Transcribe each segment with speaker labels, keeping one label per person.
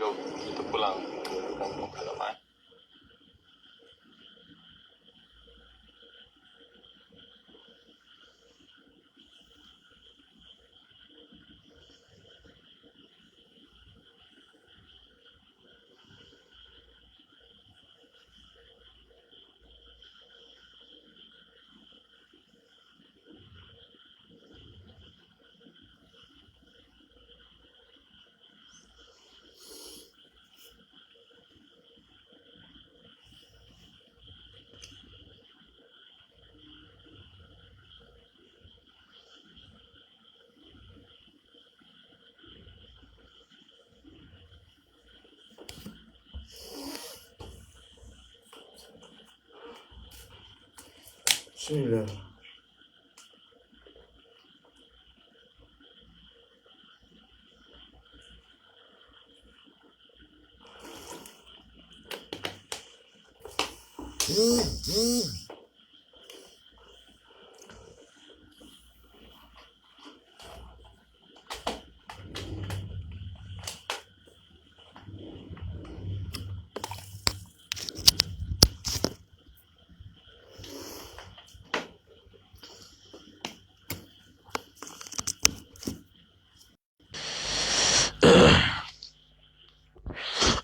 Speaker 1: Jom kita pulang ke kampung halaman.
Speaker 2: Bismillah.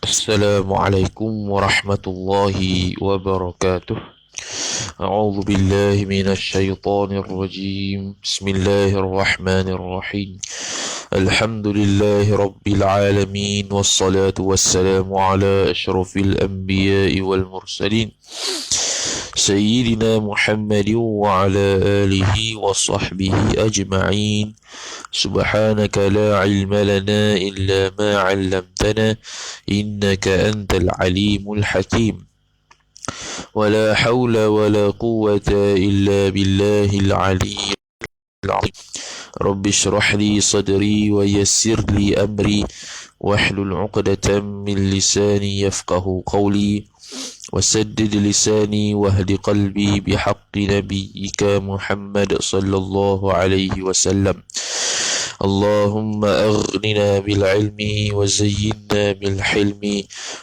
Speaker 3: Assalamualaikum warahmatullahi wabarakatuh. A'udzu billahi minasy syaithanir rajim. Bismillahirrahmanirrahim. Alhamdulillahi rabbil alamin wassalatu wassalamu ala asyrafil anbiya'i wal mursalin. Sayyidina Muhammadin wa ala alihi wa sahbihi ajma'in. سبحانك لا علم لنا إلا ما علمتنا إنك أنت العليم الحكيم ولا حول ولا قوة إلا بالله العلي العظيم رب اشرح لي صدري ويسر لي أمري واحلل عقدة من لساني يفقه قولي وسدد لساني واهد قلبي بحق نبيك محمد صلى الله عليه وسلم اللهم أغننا بالعلم وزينا بالحلم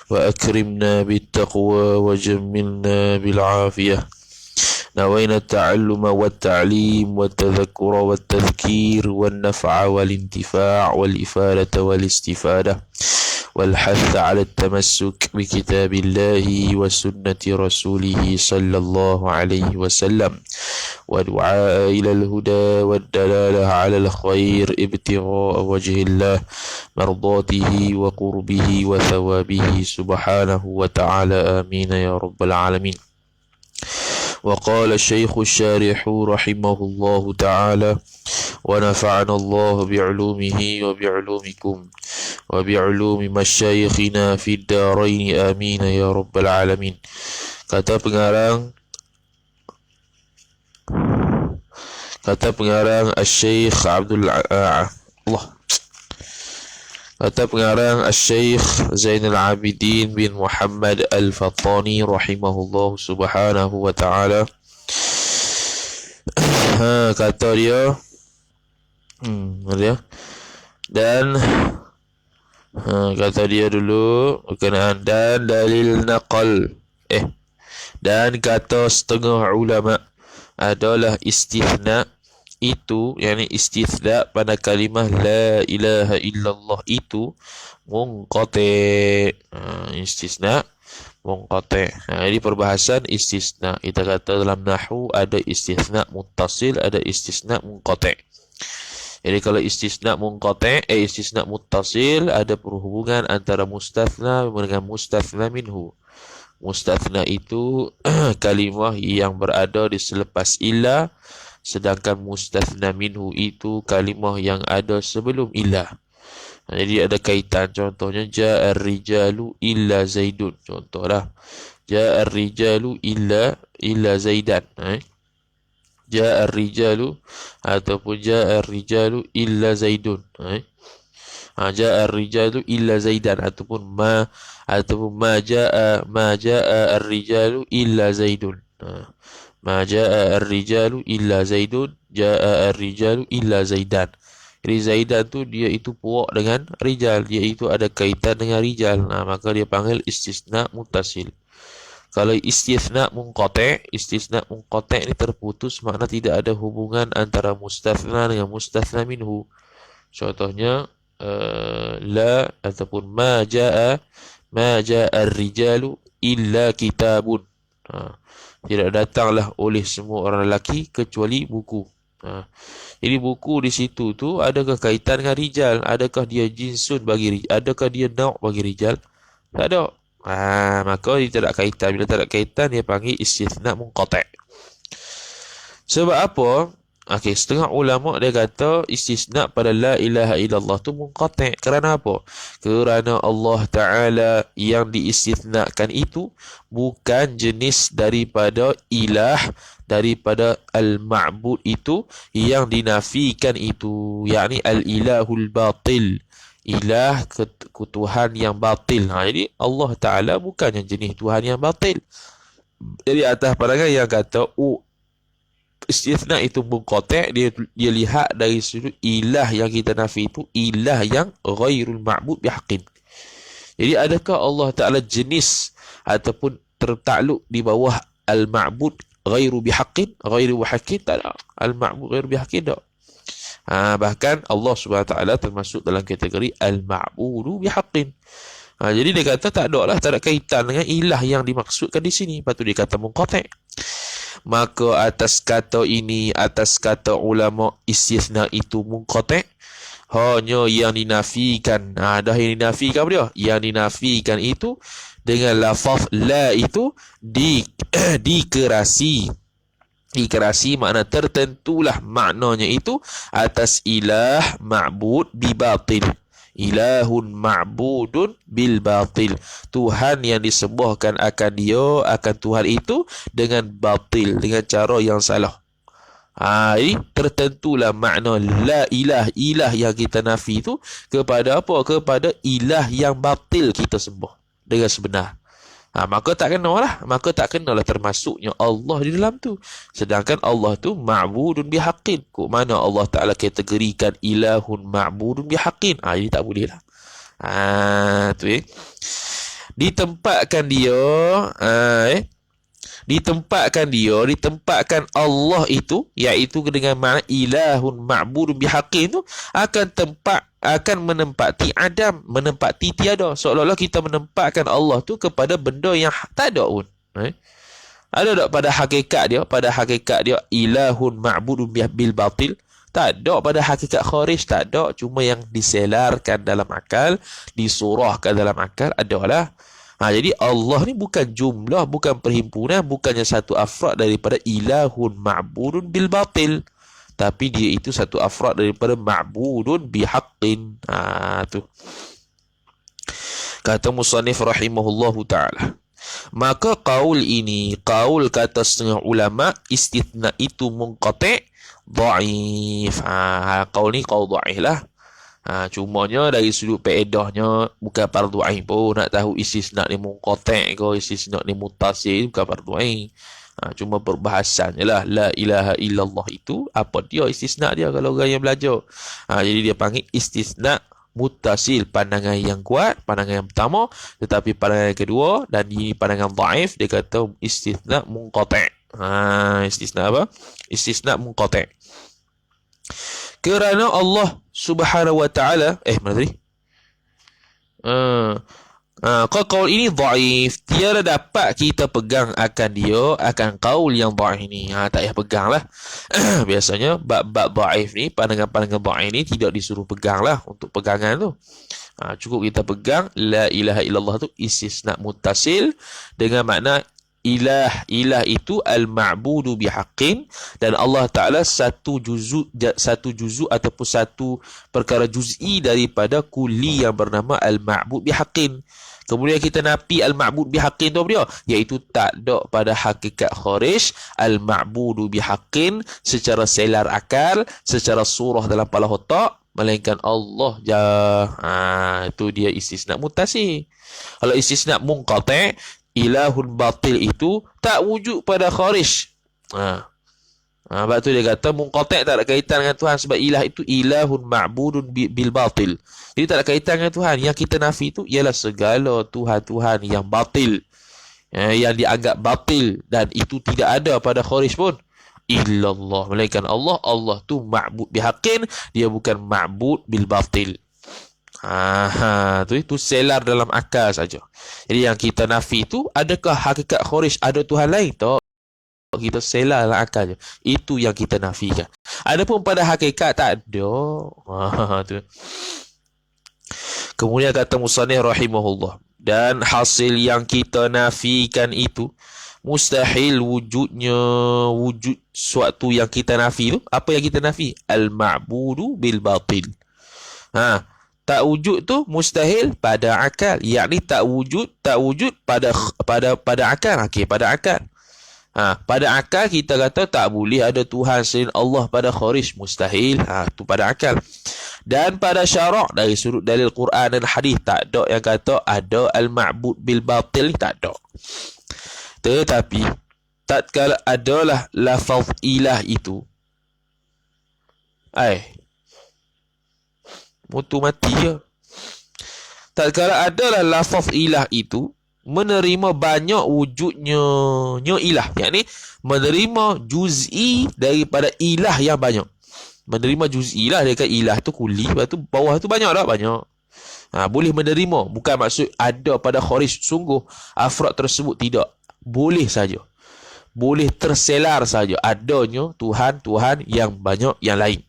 Speaker 3: وأكرمنا بالتقوى وجملنا بالعافية نوينا التعلم والتعليم والتذكر والتذكير والنفع والانتفاع والإفادة والاستفادة والحث على التمسك بكتاب الله وسنة رسوله صلى الله عليه وسلم ودعاء إلى الهدى والدلالة على الخير ابتغاء وجه الله مرضاته وقربه وثوابه سبحانه وتعالى آمين يا رب العالمين. وقال الشيخ الشارح رحمه الله تعالى ونفعنا الله بعلومه وبعلومكم وبعلوم مشايخنا في الدارين آمين يا رب العالمين. Kata pengarang Al-Syeikh Al-Syeikh Zainal Abidin bin Muhammad Al-Fattani rahimahullah subhanahu wa ta'ala. Kata dia dan kata dia dulu berkenaan dan dalil naqal dan kata setengah ulama adalah istithna itu, yakni istithna pada kalimah la ilaha illallah itu munqati. Istisna munqati. Ini perbahasan istisna. Kita kata dalam nahwu ada istisna muttasil, ada istisna munqati. Jadi kalau istisna munqati, istisna muttasil, ada perhubungan antara mustathna dengan mustathna minhu. Mustathna itu kalimah yang berada di selepas illa, sedangkan mustathna minhu itu kalimah yang ada sebelum illa. Jadi ada kaitan. Contohnya ja'ar rijalu illa zaidun. Contohlah ja'ar rijalu illa zaidan. Ja'ar rijalu ataupun ja'ar rijalu illa zaidun. Ja'ar rijalu illa zaidan ataupun ma ja'a ar-rijalu illa zaidun. Ma ja'a ar-rijalu illa zaidun, ja'a ar-rijalu illa zaidan. Jadi Zaidan tu dia itu puak dengan rijal, dia itu ada kaitan dengan rijal. Maka dia panggil istisna muttasil. Kalau istisna munqati' ni terputus, makna tidak ada hubungan antara mustathna dengan mustathna minhu. Contohnya la ataupun ma jaa ar-rijalu illa kitabun. Tidak datanglah oleh semua orang lelaki kecuali buku. Jadi buku di situ tu adakah kaitan dengan rijal? Adakah dia jinsun bagi rijal? Adakah dia nau' bagi rijal? Tak ada. Maka dia tak ada kaitan. Bila tak ada kaitan, dia panggil istithna munqati'. Sebab apa? Okey, setengah ulama dia kata istisna pada la ilaha illallah tu munqati'. Kerana apa? Kerana Allah Ta'ala yang diistithnakan itu bukan jenis daripada ilah, daripada al-ma'bud itu yang dinafikan itu, yakni al-ilahul batil, ilah Tuhan yang batil. Jadi Allah Ta'ala bukannya jenis Tuhan yang batil. Jadi atas pandangan yang kata istithna itu munqati', dia lihat dari sudut ilah yang kita nafi itu ilah yang ghairul ma'bud bihaqqin. Jadi adakah Allah Ta'ala jenis ataupun tertakluk di bawah al-ma'bud ghairu bihaqqin? Ghairu bihaqqin tak ada. Al-ma'bud ghairu bihaqqin tak. Bahkan Allah Subhanahu Wa Ta'ala termasuk dalam kategori al-ma'budu bihaqqin. Jadi dia kata tak ada kaitan dengan ilah yang dimaksudkan di sini. Lepas tu dia kata munqati'. Maka atas kata ini, atas kata ulama, istithna itu munqati', hanya yang dinafikan. Dah yang dinafikan apa dia? Yang dinafikan itu dengan lafaz la itu dikerasi. Dikerasi makna tertentulah maknanya itu atas ilah ma'bud bibatil. Ilahun ma'budun bil batil. Tuhan yang disembahkan akan dia, akan Tuhan itu dengan batil, dengan cara yang salah. Ini tertentulah makna la ilah yang kita nafi itu kepada apa? Kepada ilah yang batil kita sembah dengan sebenar. Maka tak kenalah termasuknya Allah di dalam tu. Sedangkan Allah tu ma'budun bihaqqin. Kok mana Allah Ta'ala kategorikan ilahun ma'budun bihaqqin? Ini tak boleh lah. Ditempatkan ditempatkan Allah itu, iaitu dengan makna ilahun ma'budun bihaqqin itu akan menempati adam, menempati tiada. Seolah-olah kita menempatkan Allah tu kepada benda yang tak ada pun. Ada tak pada hakikat dia? Pada hakikat dia ilahun ma'budun bil batil? Tak ada. Pada hakikat kharij tak ada. Cuma yang diselarkan dalam akal, disurahkan dalam akal adalah. Jadi Allah ni bukan jumlah, bukan perhimpunan, bukannya satu afrad daripada ilahun ma'budun bil batil, tapi dia itu satu afrad daripada ma'budun bihaqqin. Tu kata musannif rahimahullahu ta'ala. Maka qaul ini, qaul kata setengah ulama, istithna itu munqati' dhaif. Qaul ni qaul dhaif lah. Cumanya dari sudut faedahnya bukan fardu ain pun. Nak tahu istisna ni munqati' ke istisna ni muttasil, bukan fardu ain. Cuma perbahasannya lah. La ilaha illallah itu apa dia istisna dia kalau orang yang belajar. Jadi dia panggil istisna muttasil, pandangan yang kuat, pandangan yang pertama. Tetapi pandangan yang kedua dan ini pandangan dhaif, dia kata istisna munqati'. Istisna apa? Istisna munqati'. Kerana Allah Subhanahu Wa Ta'ala mana tadi? Qaul ini dhaif, tiada dapat kita pegang akan dia, akan qaul yang dhaif ni. Tak payah pegang lah. Biasanya bab-bab dhaif ni, pandangan-pandangan dhaif ni tidak disuruh pegang lah untuk pegangan tu. Cukup kita pegang la ilaha illallah tu istisna muttasil dengan makna ilah itu al-ma'budu bihaqqin, dan Allah Ta'ala satu juzu ataupun satu perkara juz'i daripada kulli yang bernama al-ma'bud bihaqqin. Kemudian kita nafi al-ma'bud bihaqqin tu apa dia? Iaitu tak ada pada hakikat kharij al-ma'budu bihaqqin secara selar akal, secara surah dalam kepala otak, melainkan Allah je. Itu dia istisna muttasil. Kalau istisna munqati', ilahun batil itu tak wujud pada kharij. Sebab tu dia kata munqati' tak ada kaitan dengan Tuhan, sebab ilah itu ilahun ma'budun bil batil. Jadi tak ada kaitan dengan Tuhan. Yang kita nafi itu ialah segala Tuhan-Tuhan yang batil, yang dianggap batil, dan itu tidak ada pada Khawarij pun. Illallah, melainkan Allah. Allah tu ma'bud bihaqin, dia bukan ma'bud bil batil. Itu selar dalam akal saja. Jadi yang kita nafi itu, adakah hakikat Khawarij ada Tuhan lain? Tak. Kita selar dalam akal je. Itu yang kita nafikan. Adapun pada hakikat tak ada. Tu. Kemudian kata musannif rahimahullah, dan hasil yang kita nafikan itu mustahil wujud suatu yang kita nafi tu. Apa yang kita nafi? Al-ma'budu bil batil. Tak wujud tu mustahil pada akal. Yakni tak wujud pada akal. Okey, pada akal. Pada akal kita kata tak boleh ada Tuhan selain Allah. Pada Khawarij mustahil. Tu pada akal. Dan pada syarak dari sudut dalil Quran dan hadis, tak ada yang kata ada al-ma'bud bil batil, tak ada. Tetapi tatkala adalah lafaz ilah itu, mutu mati je. Tatkala adalah lafaz ilah itu menerima banyak wujudnya ilah, yakni menerima juz'i daripada ilah yang banyak. Menerima juz'i lah, dia kata ilah tu kuli, lepas tu bawah tu banyak tak? Banyak. Boleh menerima. Bukan maksud ada pada Khawarij sungguh afrad tersebut, tidak. Boleh saja. Boleh terselar saja adanya Tuhan-Tuhan yang banyak yang lain.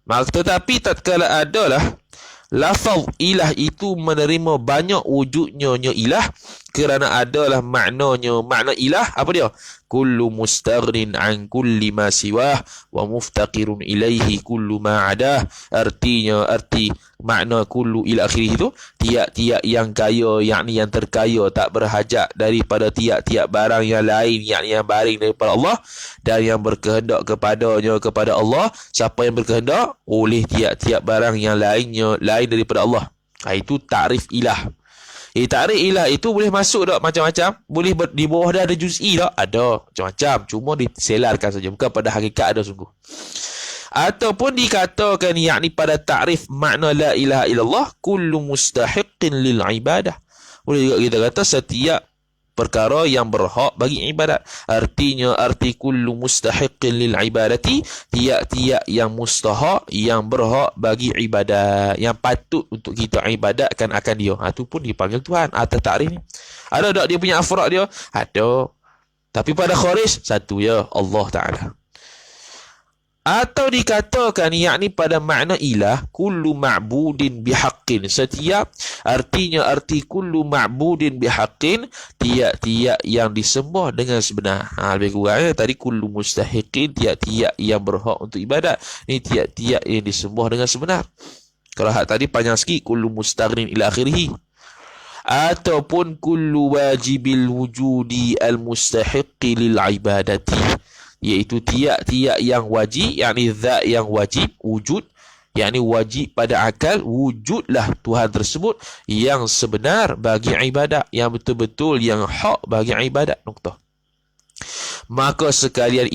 Speaker 3: Tetapi tatkala adalah lafaz ilah itu menerima banyak wujudnya ilah, kerana adalah makna ilah, apa dia? Kullu mustaghnin an kulli ma siwah wa muftaqirun ilaihi kullu ma adah. Arti makna kullu ila akhirih itu tiap-tiap yang kaya, yakni yang terkaya, tak berhajat daripada tiap-tiap barang yang lain, yakni yang baring daripada Allah, dan yang berkehendak kepadanya kepada Allah. Siapa yang berkehendak oleh tiap-tiap barang yang lain daripada Allah. Itu takrif ilah. Takrif ilah itu boleh masuk tak macam-macam. Boleh di bawah dah ada juz'i tak? Ada macam-macam. Cuma diselarkan saja, bukan pada hakikat ada sungguh. Ataupun dikatakan yakni pada takrif makna la ilaha illallah, kullu mustahiqqin lil ibadah. Boleh juga kita kata setiap perkara yang berhak bagi ibadat. Artinya arti kullu mustahiqqin lil ibadati, tiap-tiap yang mustahak, yang berhak bagi ibadat, yang patut untuk kita ibadatkan akan dia. Itu pun dipanggil Tuhan atas takrif ni. Ada tak dia punya afrad dia? Ada. Tapi pada Khawarij satu ya, Allah Ta'ala. Atau dikatakan yakni pada makna ilah, kullu ma'budin bihaqqin, setiap, artinya arti kullu ma'budin bihaqqin, tiap-tiap yang disembah dengan sebenar. Lebih kurang tadi kullu mustahiqin, tiap-tiap yang berhak untuk ibadat. Ini tiap-tiap yang disembah dengan sebenar. Kalau hak tadi panjang sikit, kullu mustaghnin ila akhirih. Ataupun kullu wajibil wujudi al-mustahiqi lil ibadati, iaitu tiap-tiap yang wajib, yakni zat yang wajib wujud, yakni wajib pada akal, wujudlah Tuhan tersebut yang sebenar bagi ibadat, yang betul-betul yang hak bagi ibadat. Nukta. Maka sekalian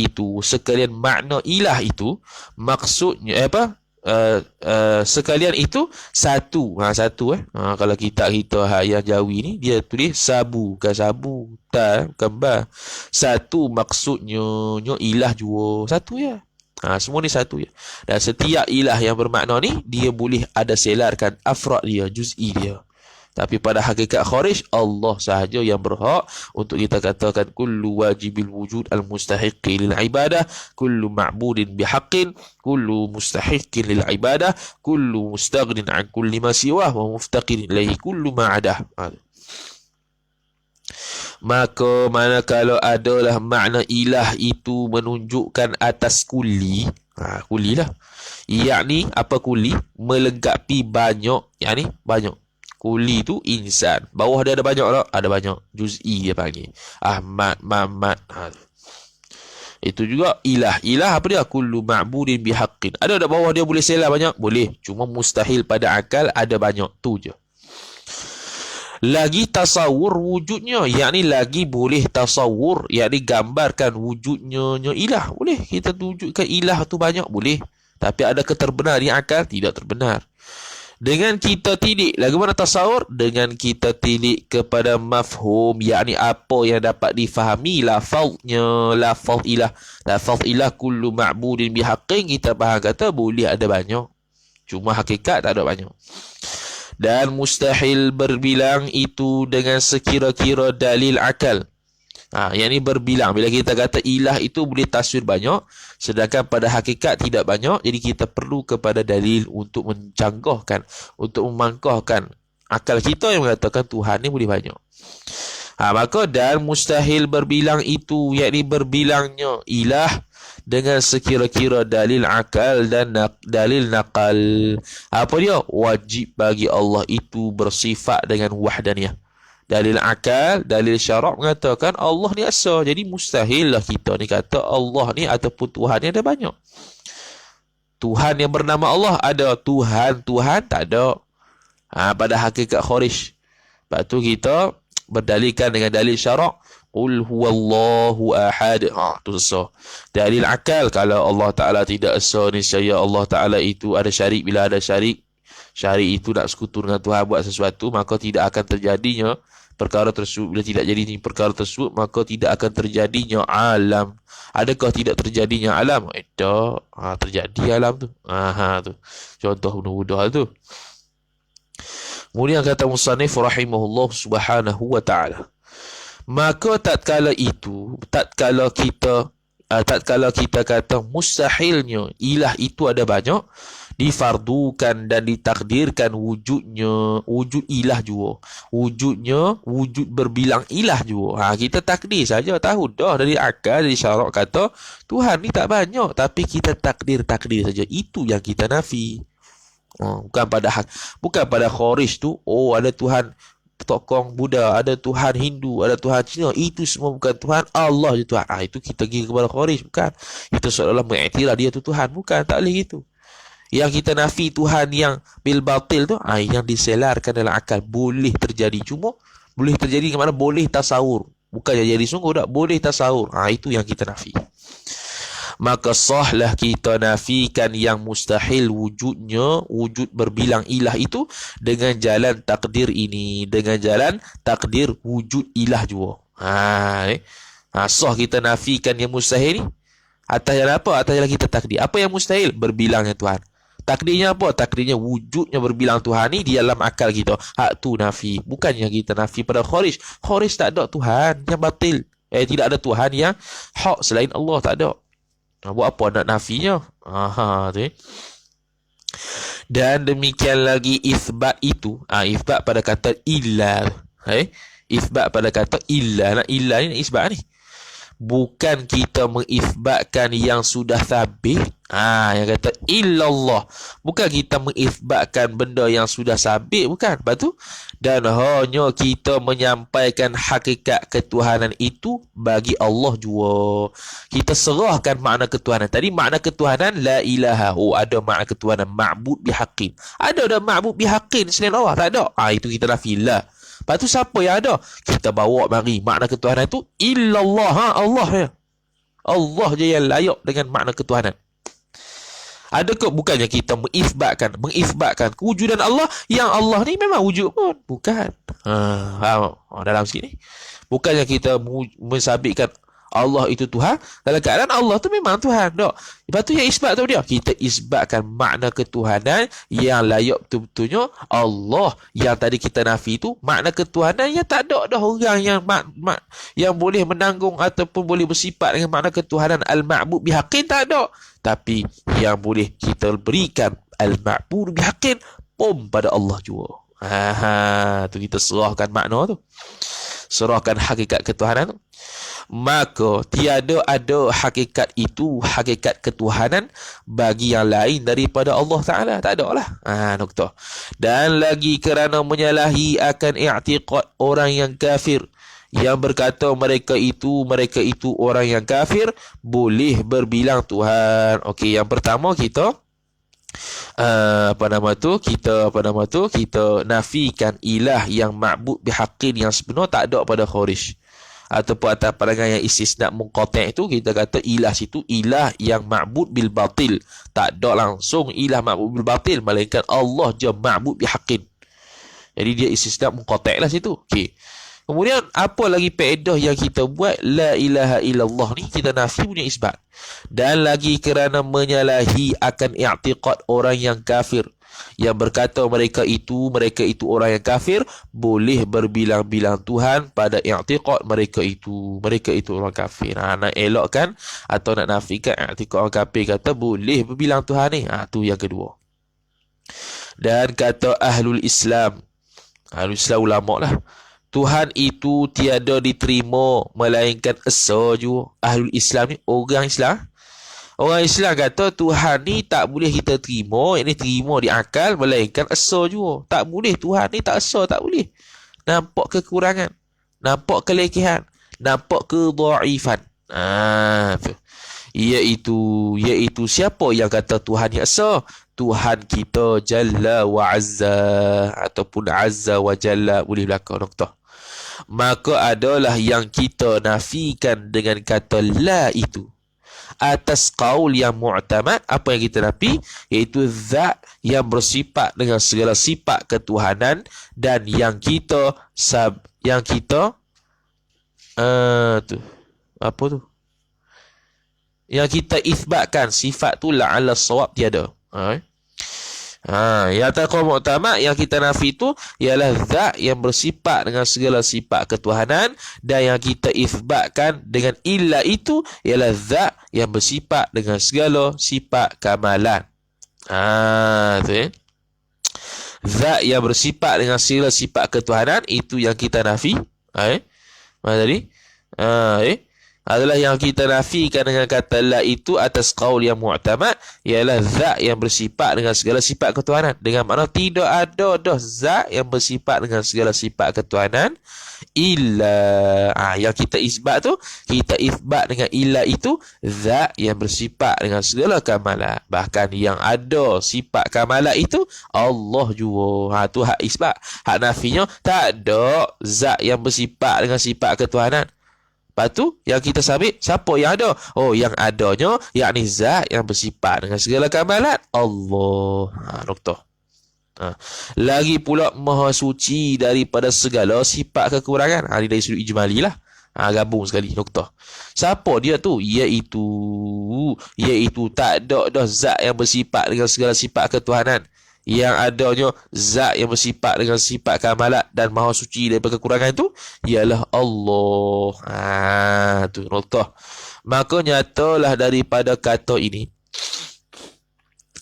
Speaker 3: makna ilah itu, maksudnya sekalian itu satu. Kalau kita yang Jawi ni dia tulis sabu, bukan sabu, bukan ba. Satu maksudnya ilah jua satu ya. Semua ni satu ya. Dan setiap ilah yang bermakna ni dia boleh ada selarkan afrad dia, juz'i dia. Tapi pada hakikat Khawarij, Allah sahaja yang berhak untuk kita katakan kullu wajibil wujud al-mustahiqi lil ibadah, kullu ma'budin bihaqqin, kullu mustahiqin lil ibadah, kullu mustaghnin an kulli ma siwah wa muftaqirin ilaihi kullu ma adah. Maka manakala adalah makna ilah itu menunjukkan atas kulli, kulli lah, yakni apa kulli? Melengkapi banyak, yakni banyak. Kuli tu insan. Bawah dia ada banyak tak? Ada banyak. Juz'i dia panggil. Ahmad, Mamat. Itu juga ilah. Ilah apa dia? Kullu ma'budin bihaqqin. Ada tak bawah dia boleh selah banyak? Boleh. Cuma mustahil pada akal ada banyak. Tu je. Lagi tasawur wujudnya, yakni lagi boleh tasawur, yakni gambarkan wujudnya ilah. Boleh kita tunjukkan ilah tu banyak, boleh. Tapi ada keterbenar di akal? Tidak terbenar. Dengan kita tilik, lagi mana tasawur? Dengan kita tilik kepada mafhum, yakni apa yang dapat difahami lafaznya, lafaz ilah. Lafaz ilah kullu ma'budin bihaqqin, kita faham kata boleh ada banyak. Cuma hakikat tak ada banyak. Dan mustahil berbilang itu dengan sekira-kira dalil akal. Yang ni berbilang. Bila kita kata ilah itu boleh taswir banyak, sedangkan pada hakikat tidak banyak, jadi kita perlu kepada dalil untuk mencanggahkan, untuk memangkahkan akal kita yang mengatakan Tuhan ni boleh banyak. Maka dan mustahil berbilang itu, yakni berbilangnya ilah dengan sekira-kira dalil akal dan dalil nakal. Apa dia? Wajib bagi Allah itu bersifat dengan wahdaniyah. Dalil akal, dalil syarak mengatakan Allah ni asa. Jadi mustahil lah kita ni kata Allah ni ataupun Tuhan ni ada banyak. Tuhan yang bernama Allah ada, Tuhan tak ada. Pada hakikat Khawarij. Lepas tu kita berdalilkan dengan dalil syarak, qul huwallahu ahad. Tu sesah. Dalil akal, kalau Allah Ta'ala tidak esa, niscaya Allah Ta'ala itu ada syarik. Bila ada syarik itu nak sekutu dengan Tuhan buat sesuatu, maka tidak akan terjadinya perkara tersebut. Bila tidak jadi perkara tersebut, maka tidak akan terjadinya alam. Adakah tidak terjadinya alam? Tak. Terjadi alam tu. Tu contoh mudah-mudah tu. Kemudian kata musannif rahimahullah subhanahu wa ta'ala, maka tatkala kita kata mustahilnya ilah itu ada banyak, difardukan dan ditakdirkan wujud ilah juga. Wujudnya wujud berbilang ilah juga. Kita takdir saja, tahu dah dari akal, dari syarak kata Tuhan ni tak banyak, tapi kita takdir saja. Itu yang kita nafi. Bukan pada Khawarij tu, ada Tuhan tokong Buddha, ada Tuhan Hindu, ada Tuhan Cina, itu semua bukan Tuhan, Allah je Tuhan. Itu kita pergi kepada Khawarij, bukan. Kita seolah-olah mengiktiraf dia tu Tuhan, bukan, tak boleh gitu. Yang kita nafi Tuhan yang bil batil tu, yang diselarkan dalam akal, boleh terjadi. Cuma boleh terjadi ke mana? Boleh tasawur, bukan jadi sungguh tak, boleh tasawur. Itu yang kita nafi. Maka sahlah kita nafikan yang mustahil wujudnya, wujud berbilang ilah itu dengan jalan takdir ini, dengan jalan takdir wujud ilah juga. Sah kita nafikan yang mustahil ni atas jalan apa? Atas jalan kita takdir. Apa yang mustahil? Berbilangnya Tuhan. Takdirnya apa? Takdirnya wujudnya berbilang Tuhan ni di dalam akal kita. Tu nafi. Bukannya kita nafi pada Khawarij. Khawarij tak ada Tuhan yang batil. Tidak ada Tuhan yang hak selain Allah, tak ada. Buat apa nak nafinya? Tu. Dan demikian lagi isbat itu. Isbat pada kata illa. Isbat pada kata illa. Illa ni isbat ni. Bukan kita mengisbatkan yang sudah sabit. Yang kata illallah. Bukan kita mengisbatkan benda yang sudah sabit, bukan. Lepas tu, dan hanya kita menyampaikan hakikat ketuhanan itu bagi Allah jua. Kita serahkan makna ketuhanan. Tadi makna ketuhanan la ilaha. Ada makna ketuhanan ma'bud bihaqqin. Ada ma'bud bihaqqin selain Allah? Tak ada. Itu kita nafi la. Lepas tu siapa yang ada? Kita bawa mari makna ketuhanan itu illallah. Allah ya. Allah je yang layak dengan makna ketuhanan. Adakah bukannya kita mengisbatkan kewujudan Allah, yang Allah ni memang wujud pun? Bukan. Dalam sini bukannya kita mensabitkan Allah itu Tuhan dalam keadaan Allah tu memang Tuhan. Tak. Lepas tu yang isbat tu dia, kita isbatkan makna ketuhanan yang layak betul-betulnya Allah. Yang tadi kita nafi tu makna ketuhanan yang tak ada dah orang yang boleh menanggung ataupun boleh bersifat dengan makna ketuhanan al-ma'bud bihaqqin, tak ada. Tapi yang boleh kita berikan al-ma'bud bihaqqin pun pada Allah juga. Tu kita serahkan makna tu. Serahkan hakikat ketuhanan tu. Maka tiada ada hakikat itu, hakikat ketuhanan bagi yang lain daripada Allah Ta'ala. Tak ada lah. Nukta. Dan lagi kerana menyalahi akan i'tiqad orang yang kafir, yang berkata mereka itu orang yang kafir boleh berbilang Tuhan. Okey, yang pertama kita kita nafikan ilah yang ma'bud bihaqqin yang sebenar tak ada pada Khawarij. Ataupun atas pandangan yang istisna munqati' itu kita kata ilah situ ilah yang ma'bud bil batil. Tak ada langsung ilah ma'bud bil batil, melainkan Allah je ma'bud bihaqqin. Jadi dia istisna munqati' lah situ. Okey. Kemudian apa lagi faedah yang kita buat la ilaha illallah ni kita nafi punya isbat. Dan lagi kerana menyalahi akan i'tiqad orang yang kafir yang berkata mereka itu orang yang kafir, boleh berbilang-bilang Tuhan pada i'tiqad mereka itu orang kafir. Nak elokkan atau nak nafikan i'tiqad orang kafir kata boleh berbilang Tuhan ni. Tu yang kedua. Dan kata Ahlul Islam ulama lah, Tuhan itu tiada diterima melainkan esa jua. Ahlul Islam ni orang Islam. Orang Islam kata Tuhan ni tak boleh kita terima, ini terima di akal melainkan esa jua. Tak boleh Tuhan ni tak esa, tak boleh. Nampak kekurangan, nampak kelekehan, nampak kedhaifan. Tu. Iaitu siapa yang kata Tuhan ni esa? Tuhan kita Jalla wa Azza ataupun Azza wa Jalla, boleh belakang noktah. Maka adalah yang kita nafikan dengan kata la itu atas qaul yang mu'tamad. Apa yang kita nafi? Iaitu zat yang bersifat dengan segala sifat ketuhanan dan yang kita yang kita isbatkan sifat tu la ala sawab tiada. Yang taqwa mu'tamad yang kita nafi tu ialah zat yang bersifat dengan segala sifat ketuhanan, dan yang kita isbatkan dengan illa itu ialah zat yang bersifat dengan segala sifat kamalan. Zat yang bersifat dengan segala sifat ketuhanan itu yang kita nafi. Mana tadi? Adalah yang kita nafikan dengan kata la itu atas qaul yang mu'tamad ialah zat yang bersifat dengan segala sifat ketuhanan. Dengan makna tidak ada dah zat yang bersifat dengan segala sifat ketuhanan illa yang kita isbat tu, kita isbat dengan illa itu zat yang bersifat dengan segala kamalan. Bahkan yang ada sifat kamalan itu Allah jua. Tu hak isbat. Hak nafinya tak ada zat yang bersifat dengan sifat ketuhanan. Lepas tu yang kita sabit, siapa yang ada? Yang adanya yakni zat yang bersifat dengan segala kamalan Allah. Noktah. Lagi pula maha suci daripada segala sifat kekurangan. Ini dari sudut ijmali lah. Gabung sekali noktah. Siapa dia tu? Iaitu tak ada dah zat yang bersifat dengan segala sifat ketuhanan. Yang adanya zat yang bersifat dengan sifat kamalat dan maha suci daripada kekurangan itu ialah Allah. Tu noktah. Maka nyatalah daripada kata ini,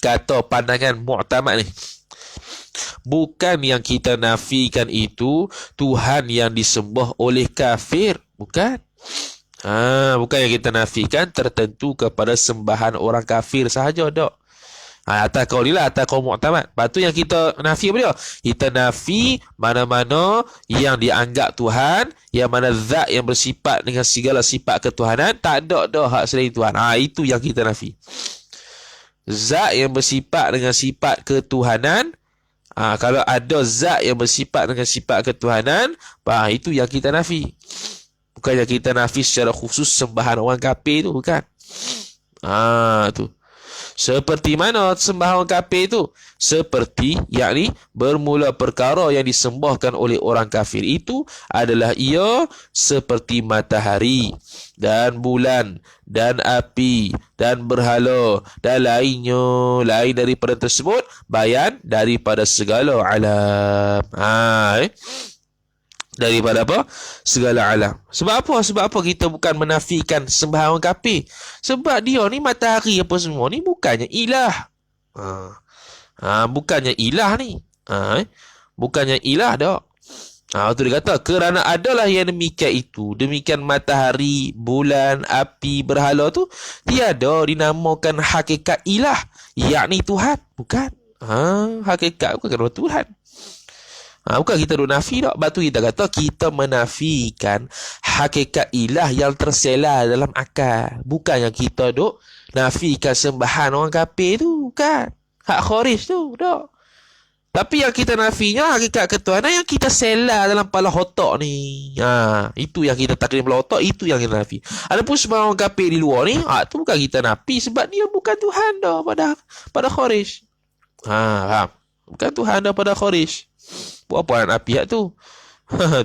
Speaker 3: kata pandangan mu'tamad ni, bukan yang kita nafikan itu Tuhan yang disembah oleh kafir. Bukan. Bukan yang kita nafikan tertentu kepada sembahan orang kafir sahaja, tak. Atas kau ni lah, atas kau mu'tamad. Lepas tu yang kita nafi apa dia? Kita nafi mana-mana yang dianggap Tuhan, yang mana zat yang bersifat dengan segala sifat ketuhanan, tak ada dah hak selain Tuhan. Itu yang kita nafi. Zat yang bersifat dengan sifat ketuhanan, kalau ada zat yang bersifat dengan sifat ketuhanan, itu yang kita nafi. Bukan yang kita nafi secara khusus sembahan orang kafir tu, bukan. Tu. Seperti mana sembahan orang kafir itu? Seperti yakni bermula perkara yang disembahkan oleh orang kafir itu adalah ia seperti matahari dan bulan dan api dan berhala dan lain daripada tersebut, bayan daripada segala alam. Daripada apa? Segala alam. Sebab apa? Sebab apa kita bukan menafikan sembahan orang kafir? Sebab dia ni matahari apa semua ni bukannya ilah. Bukannya ilah ni. Bukannya ilah dah. Tu dia kata kerana adalah yang demikian itu, demikian matahari, bulan, api, berhala tu tiada dinamakan hakikat ilah, yakni Tuhan. Bukan. Hakikat bukan Tuhan. Bukan kita duk nafi tak. Sebab tu kita kata kita menafikan hakikat ilah yang tersela dalam akal. Bukan yang kita duk nafikan sembahan orang kafir tu. Bukan. Hak Khawarij tu. Tak. Tapi yang kita nafinya hakikat ketuhanan yang kita sela dalam kepala otak ni. Itu yang kita taklid kepala otak, itu yang kita nafi. Adapun semua orang kafir di luar ni, tu bukan kita nafi sebab dia bukan Tuhan dah pada Khawarij. Faham? Bukan Tuhan dah pada Khawarij. Buat apa nak nafi hak tu?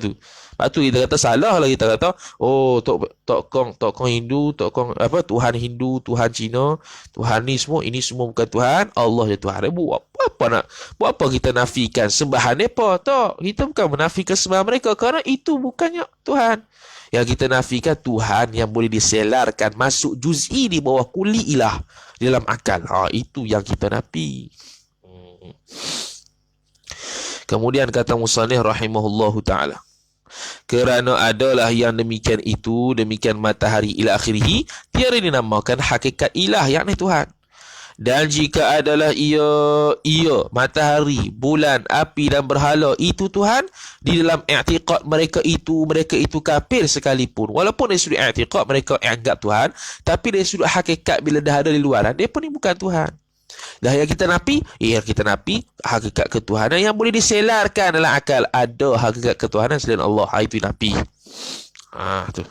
Speaker 3: Tu. Lepas tu kita kata salah lah, kita kata tokong Hindu, tokong apa Tuhan Hindu, Tuhan Cina, Tuhan ni semua, ini semua bukan Tuhan, Allah je Tuhan. Buat apa kita nafikan sembahan mereka? Tak, kita bukan menafikan sembahan mereka kerana itu bukannya Tuhan. Yang kita nafikan Tuhan yang boleh diselarkan masuk juz'i di bawah kuli ilah di dalam akal. Itu yang kita nafi. Kemudian kata musannif rahimahullahu ta'ala, kerana adalah yang demikian itu, demikian matahari ila akhirih, tiada dinamakan hakikat ilah, yakni Tuhan. Dan jika adalah ia matahari, bulan, api dan berhala itu Tuhan, di dalam i'tiqad mereka itu kafir sekalipun. Walaupun dari sudut i'tiqad mereka anggap Tuhan, tapi dari sudut hakikat bila dah ada di luaran, dia pun ni bukan Tuhan. Dah yang kita nafi, hakikat ketuhanan yang boleh diselarkan dalam akal. Ada hakikat ketuhanan selain Allah. Itu nafi. Tu.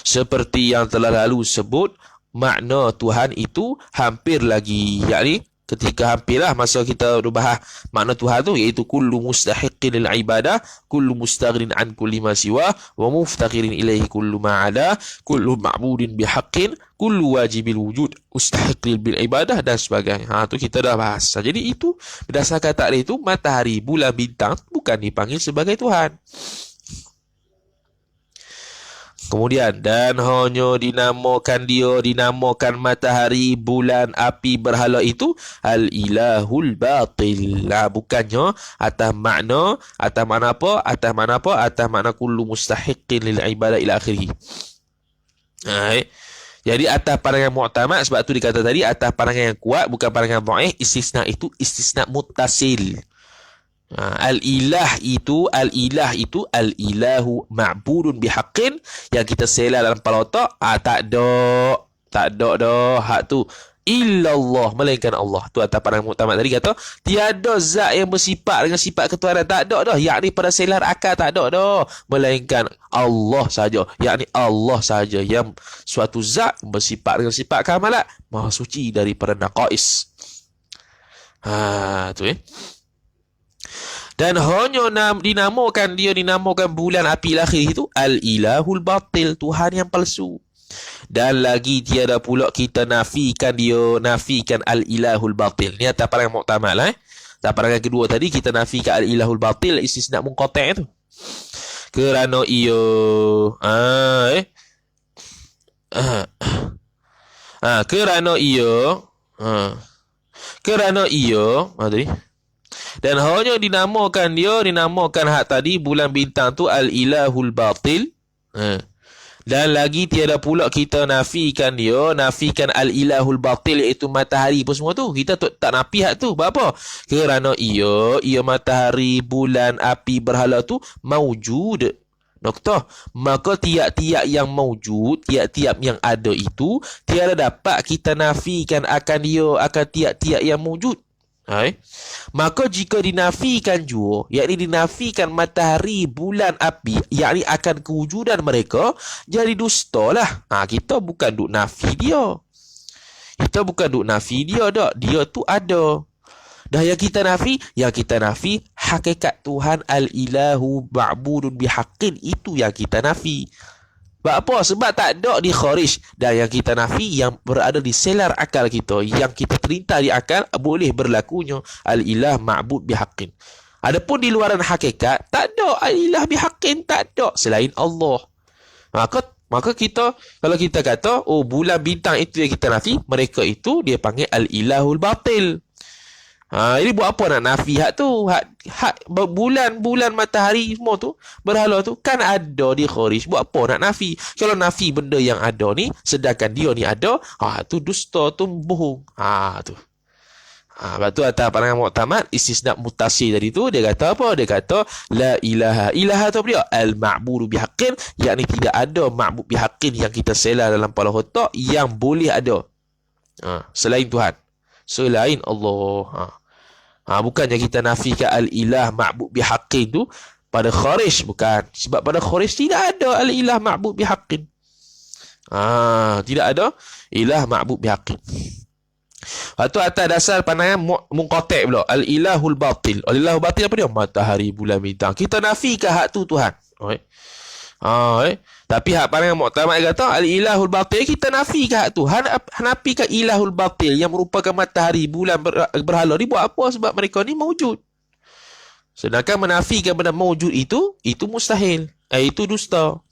Speaker 3: Seperti yang telah lalu sebut, makna Tuhan itu hampir lagi. Yakni ketika hampirlah masa kita bahas makna Tuhan tu, iaitu kullu mustahiqin lil ibadah, kullu mustaghnin an kulli ma siwa, wa muftaqirin ilaihi kullu ma ada, kullu ma'budin bihaqqin, kullu wajibil wujud, mustahiqil bil ibadah dan sebagainya. Tu kita dah bahas. Jadi itu berdasarkan takrif itu, matahari, bulan, bintang bukan dipanggil sebagai Tuhan. Kemudian, dan hanya dinamakan matahari, bulan, api, berhala itu al-ilahul batil. Bukannya atas makna apa? Atas makna kullu mustahiqin lil ibadah ila akhirih. Jadi atas pandangan mu'tamad, sebab tu dikata tadi atas pandangan yang kuat, bukan pandangan dhaif. Istisna itu istisna muttasil. Al-ilah itu al-ilahu ma'budun bihaqqin, yang kita sela dalam kepala otak. Tak ada dah hak tu illallah, melainkan Allah. Tu atas pandangan muktamad tadi kata tiada zat yang bersifat dengan sifat ketuhanan. Tak ada dah, yakni pada selar akal tak ada dah, melainkan Allah saja. Yakni Allah saja yang suatu zat bersifat dengan sifat kamalat, maha suci daripada naqais. Tu dan hanya dinamakan bulan, api, akhir itu al-ilahul batil, Tuhan yang palsu. Dan lagi tiada pula kita nafikan al-ilahul batil. Ni atas pandangan muktamad lah. Atas pandangan kedua tadi kita nafikan al-ilahul batil, istisna munqati' tu. Kerana tadi. Dan hanya dinamakan hak tadi, bulan, bintang tu al-ilahul batil. Dan lagi tiada pula kita nafikan al-ilahul batil, iaitu matahari pun semua tu. Kita tak nafi hak tu. Apa? Kerana ia matahari, bulan, api, berhala tu maujud. Noktah. Maka tiap-tiap yang maujud, tiap-tiap yang ada itu, tiada dapat kita nafikan akan tiap-tiap yang maujud. Maka jika dinafikan jua, yakni dinafikan matahari, bulan, api, yakni akan kewujudan mereka, jadi dusta lah. Kita bukan duk nafi dia. Dak. Dia tu ada. Dah yang kita nafi hakikat Tuhan al-ilahu ma'budun bihaqqin, itu yang kita nafi. Sebab apa? Sebab tak ada di Khawarij. Dan yang kita nafi yang berada di selar akal kita, yang kita terintah di akal, boleh berlakunya al-ilah ma'bud bihaqqin. Adapun di luaran hakikat, tak ada al-ilah bihaqqin, tak ada selain Allah. Maka kita, kalau kita kata bulan, bintang itu yang kita nafi, mereka itu dia panggil al-ilahul batil. Ini buat apa nak nafi hak tu? Hak bulan, matahari semua tu, berhala tu kan ada di Khawarij. Buat apa nak nafi? Kalau nafi benda yang ada ni, sedangkan dia ni ada, tu dusta, tu bohong. Tu. Lepas tu atas pandangan muktamad, istisna mutasil tadi tu, dia kata apa? Dia kata la ilaha tu apa dia? Al-ma'budu bihaqqin, yakni tidak ada ma'bud bihaqqin yang kita sela dalam kepala otak yang boleh ada selain Tuhan. selain Allah. Bukannya kita nafikan al-ilah ma'bud bihaqqin tu pada kharij, bukan. Sebab pada kharij tidak ada al-ilah ma'bud bihaqqin. Tidak ada ilah ma'bud bihaqqin. Lepas tu atas dasar pandangan munqati' pula, al-ilahul batil. Al-ilahul batil apa dia? Matahari, bulan, bintang. Kita nafikan hak tu Tuhan. Tapi hak pandangan mu'tamad kata al-ilahul batil, kita nafikan hak tu. Nafikan ilahul batil yang merupakan matahari, bulan, berhala ni buat apa? Sebab mereka ni mawujud. Sedangkan menafikan benda mawujud itu mustahil. Itu dusta.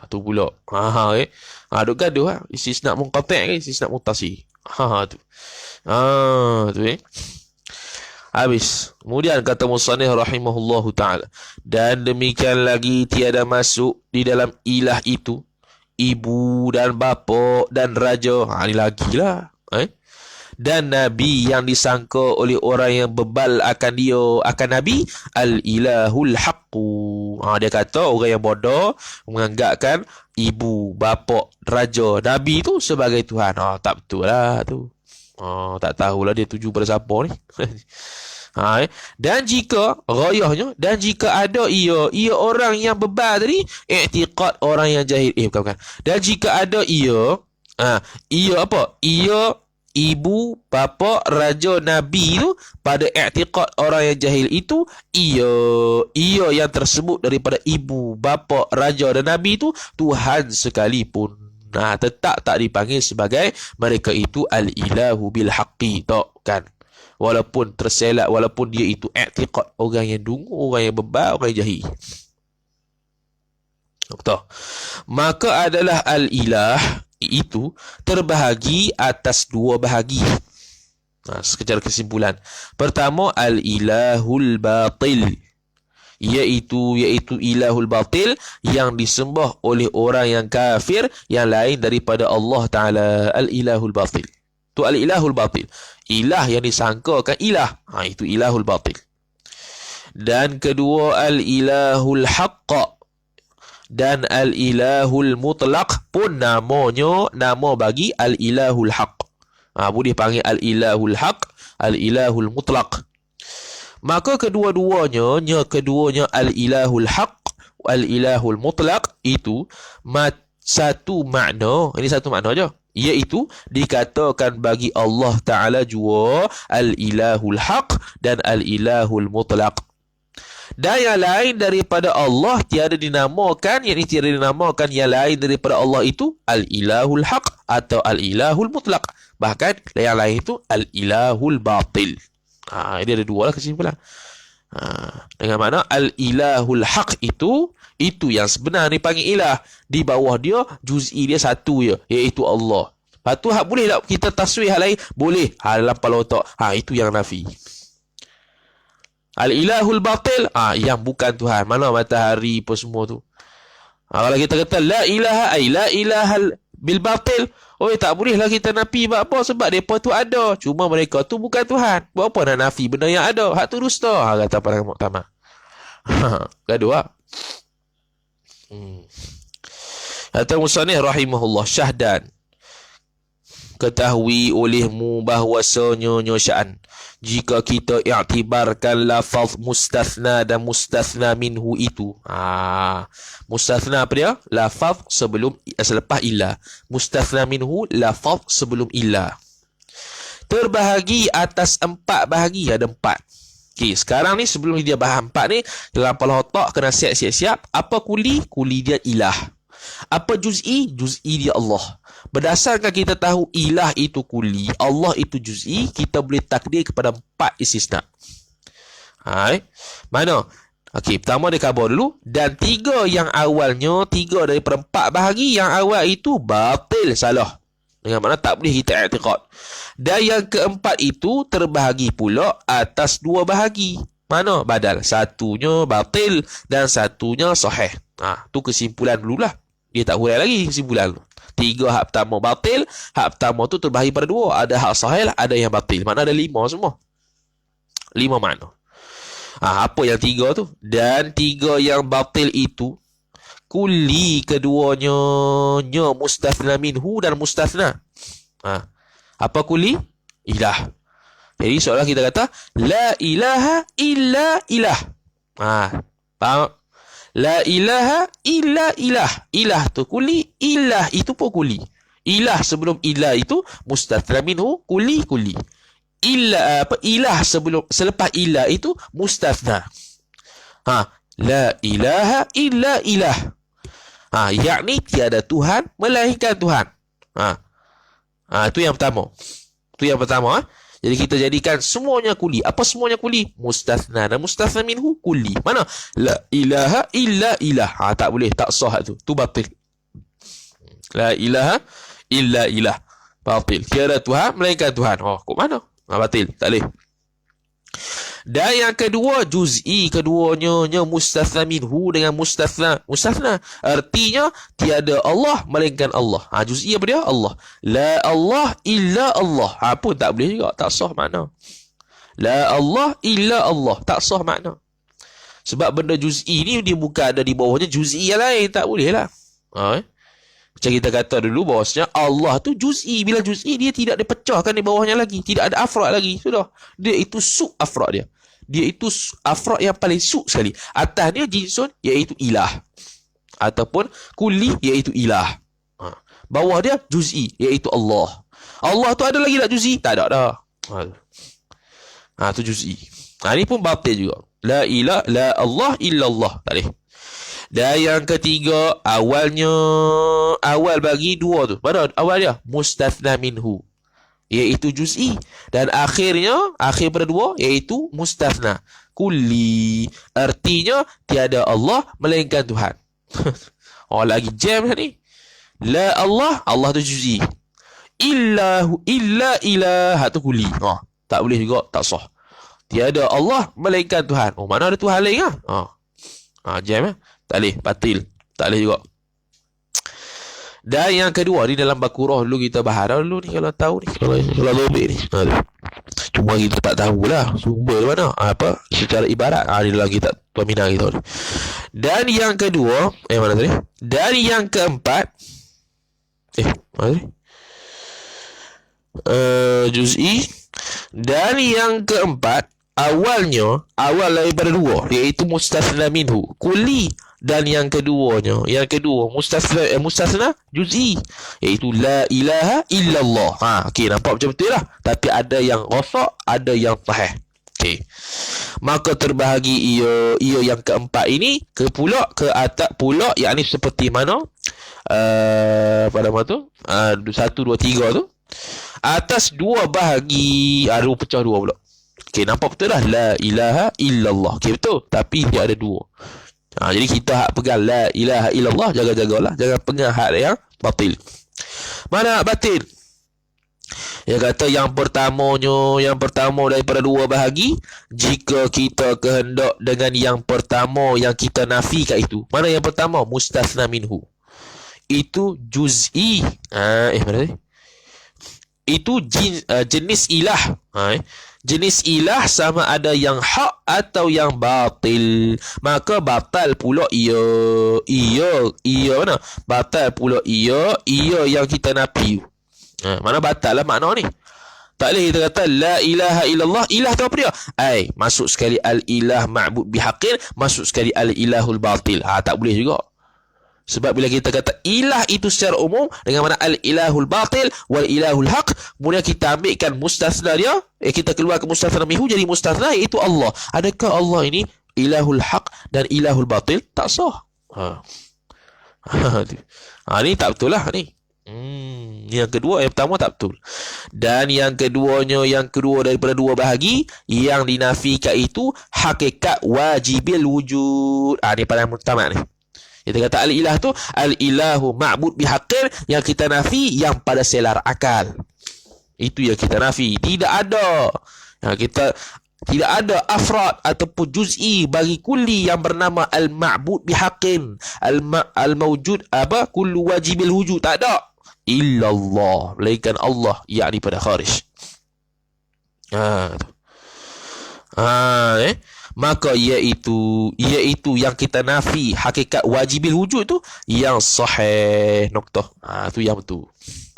Speaker 3: Tu pula. Duk gaduh lah. Istisna munqati' ke istisna muttasil. Tu. Habis. Kemudian kata musannif rahimahullahu ta'ala. Dan demikian lagi tiada masuk di dalam ilah itu ibu dan bapa dan raja. Ni lagi lah. Dan Nabi yang disangka oleh orang yang bebal akan Nabi al-ilahul haqqu. Dia kata orang yang bodoh menganggapkan ibu, bapa, raja, Nabi tu sebagai Tuhan. Tak betul lah tu. Tak tahulah dia tuju pada siapa ni. Dan jika rayahnya, dan jika ada ia orang yang bebal tadi, i'tiqad orang yang jahil. Bukan. Dan jika ada ia apa? Ia ibu, bapa, raja, Nabi tu pada i'tiqad orang yang jahil itu, ia yang tersebut daripada ibu, bapa, raja dan Nabi tu Tuhan sekalipun. Tetap tak dipanggil sebagai mereka itu al-ilahu bil haqqi, tak kan? Walaupun terselak, walaupun dia itu i'tiqad orang yang dungu, orang yang bebal, orang yang jahil. Maka adalah al-ilah itu terbahagi atas dua bahagi. Secara kesimpulan. Pertama, al-ilahul batil. Iaitu ilahul batil yang disembah oleh orang yang kafir yang lain daripada Allah Ta'ala. Al-ilahul batil. Itu al-ilahul batil. Ilah yang disangkakan ilah. Itu ilahul batil. Dan kedua, al-ilahul haqqa. Dan al-ilahul mutlaq pun nama bagi al-ilahul haq. Boleh panggil al-ilahul haq, al-ilahul mutlaq. Maka keduanya al-ilahul haq, al-ilahul mutlaq itu satu makna. Ini satu makna aja. Iaitu dikatakan bagi Allah Ta'ala jua al-ilahul haq dan al-ilahul mutlaq. Dan yang lain daripada Allah tiada dinamakan, yang lain daripada Allah itu al-ilahul haq atau al-ilahul mutlaq. Bahkan yang lain itu al-ilahul batil. Ini ada dua lah kesimpulan. Dengan makna al-ilahul haq itu yang sebenar dipanggil ilah. Di bawah dia juz'i dia satu je, iaitu Allah. Lepas tu hak boleh tak kita taswih hal lain? Boleh. Dalam kepala otak. Itu yang nafi. Al-ilahul batil, yang bukan Tuhan. Mana matahari apa semua tu. Kalau kita kata la ilahal bil batil, tak boleh lah kita nafi. Sebab apa? Sebab mereka tu ada. Cuma mereka tu bukan Tuhan. Buat apa nak nafi benda yang ada? Hak tu dusta. Kata para muktamad. Gaduh lah. Kata musannif rahimahullah, syahdan, ketahui olehmu bahwasanya sya'an, jika kita i'tibarkan lafaz mustathna dan mustathna minhu itu. Mustathna apa dia? Lafaz selepas illa. Mustathna minhu lafaz sebelum illa. Terbahagi atas 4 bahagi. Ada 4. Okey, sekarang ni sebelum dia bahas 4 ni, dalam kepala otak kena siap-siap. Apa kuli? Kuli dia ilah. Apa juz'i? Juz'i dia Allah. Berdasarkan kita tahu ilah itu kuli, Allah itu juz'i, kita boleh takdir kepada 4 istisna. Mana? Okey, pertama dia khabar dulu. Dan 3 yang awalnya, 3 daripada 4 bahagi yang awal itu batil, salah. Dengan makna tak boleh kita i'tiqad. Dan yang keempat itu terbahagi pula atas 2 bahagi. Mana? Badal. Satunya batil dan satunya sahih. Tu kesimpulan dululah. Dia tak huraikan lagi kesimpulan. 3 hak pertama batil, hak pertama tu terbahagi pada 2. Ada hak sahih, ada yang batil. Makna ada 5 semua. 5 makna. Apa yang 3 tu? Dan 3 yang batil itu kuli keduanya mustathna minhu dan mustathna. Apa kuli? ilah. Jadi seolah kita kata la ilaha illa ilah. Faham? La ilaha illa ilah. Ilah tu kuli, ilah itu pun kuli. Ilah sebelum ilah itu mustathna minhu kuli. Ilah selepas ilah itu mustathna. La ilaha illa ilah. Yakni tiada Tuhan melainkan Tuhan. Itu yang pertama. Jadi kita jadikan semuanya kuli. Apa semuanya kuli? Mustathna dan mustathna minhu kuli. Mana? La ilaha illa ilah. Tak boleh, tak sah tu. Tu batil. La ilaha illa ilah. Batil. Tiada Tuhan melainkan Tuhan. Kok mana? Batil. Tak boleh. Dan yang kedua, juz'i keduanya mustathna minhu dengan mustathna. Artinya tiada Allah melainkan Allah. Juz'i apa dia? Allah. La Allah illa Allah. Pun tak boleh juga, tak sah makna. La Allah illa Allah, tak sah makna. Sebab benda juz'i ni dia bukan ada di bawahnya juz'i yang lain, tak boleh lah. Macam kita kata dulu bahawasanya Allah tu juz'i. Bila juz'i dia tidak dipecahkan di bawahnya lagi, tidak ada afrad lagi. Sudah. Dia itu sub afrad dia. Dia itu afrad yang paling sub sekali. Atasnya jinsun iaitu ilah. Ataupun kuli iaitu ilah. Bawah dia juz'i iaitu Allah. Allah tu ada lagi tak juz'i? Tak ada dah. Tu juz'i. Ni pun batil juga. La ilah la Allah illallah. Tak boleh. Dan yang ketiga, awal bagi dua tu. Mana awal dia? Mustathna minhu, iaitu juz'i. Dan akhir pada dua, iaitu mustathna kulli. Artinya tiada Allah melainkan Tuhan. Lagi jam ni. La Allah, Allah tu juz'i. Illa ilah tu kulli. Tak boleh juga, tak sah. Tiada Allah melainkan Tuhan. Mana ada Tuhan lain lah? Jam tak boleh, batil. Tak boleh juga. Dan yang kedua, ni dalam Baqarah dulu kita bahas dulu ni, kalau tahu ni, kalau lebih ni. Cuma kita tak tahulah sumber mana. Secara ibarat. Ni dalam kitab peminat kita ni. Dan yang kedua, mana tadi? Dan yang keempat, mana tadi? Juz'i. Dan yang keempat, awal daripada dua, iaitu mustathna minhu kulli. Dan yang kedua mustathna juz'i, iaitu la ilaha illallah. Okey, nampak macam betul lah. Tapi ada yang ghasak, ada yang sahih. Okey. Maka terbahagi ia yang keempat ini ke atas pula, yakni seperti mana pada mana tu 1, 2, 3 tu atas dua bahagi, pecah dua pula. Okey, nampak betul lah la ilaha illallah. Okey, betul. Tapi dia ada dua. Jadi kita hak pegang la ilaha illallah, jaga-jagalah. Jangan pegang hak yang batil. Mana batil? Dia kata yang pertama daripada dua bahagi, jika kita kehendak dengan yang pertama yang kita nafi kat itu. Mana yang pertama? Mustathna minhu. Itu juz'i. Mana ni? Itu jenis ilah. Jenis ilah sama ada yang hak atau yang batil. Maka batal pula ia mana? Batal pula ia yang kita nafi. Mana batal lah makna ni. Tak boleh kita kata la ilaha illallah. Ilah tu apa dia? Masuk sekali al-ilah ma'bud bihaqin, masuk sekali al-ilahul batil. Tak boleh juga. Sebab bila kita kata ilah itu secara umum, dengan mana al-ilahul batil wal ilahul haq, kemudian kita ambilkan mustathna dia, kita keluarkan mustathna minhu jadi mustathna, iaitu Allah. Adakah Allah ini ilahul haq dan ilahul batil? Tak sah. Ni tak betul lah ni. Yang kedua, yang pertama tak betul. Dan yang kedua daripada dua bahagi, yang dinafikan itu hakikat wajibil wujud. Ni paling utama ni. Kita kata al-ilah tu al-ilahu ma'bud bihaqir, yang kita nafi yang pada selar akal. Itu yang kita nafi. Tidak ada tidak ada afrad ataupun juz'i bagi kulli yang bernama al-ma'bud bihaqin, al-mawjud kullu wajibil wujud. Tak ada. Illallah, melainkan Allah, yakni pada kharij. Maka iaitu yang kita nafi hakikat wajibil wujud tu yang sahih, noktah. Tu yang betul.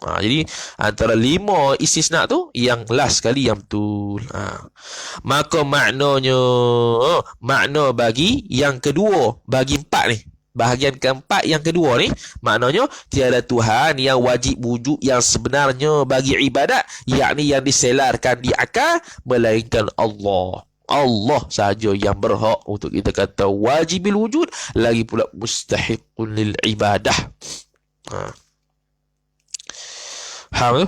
Speaker 3: Jadi antara 5 istisna tu yang last kali yang betul. Maka makna bagi yang kedua, bagi 4 ni, bahagian keempat yang kedua ni, maknanya tiada Tuhan yang wajib wujud yang sebenarnya bagi ibadat, yakni yang diselarkan di akal, melainkan Allah. Allah sahaja yang berhak untuk kita kata wajibil wujud, lagi pula mustahiqun lil ibadah. Faham tu?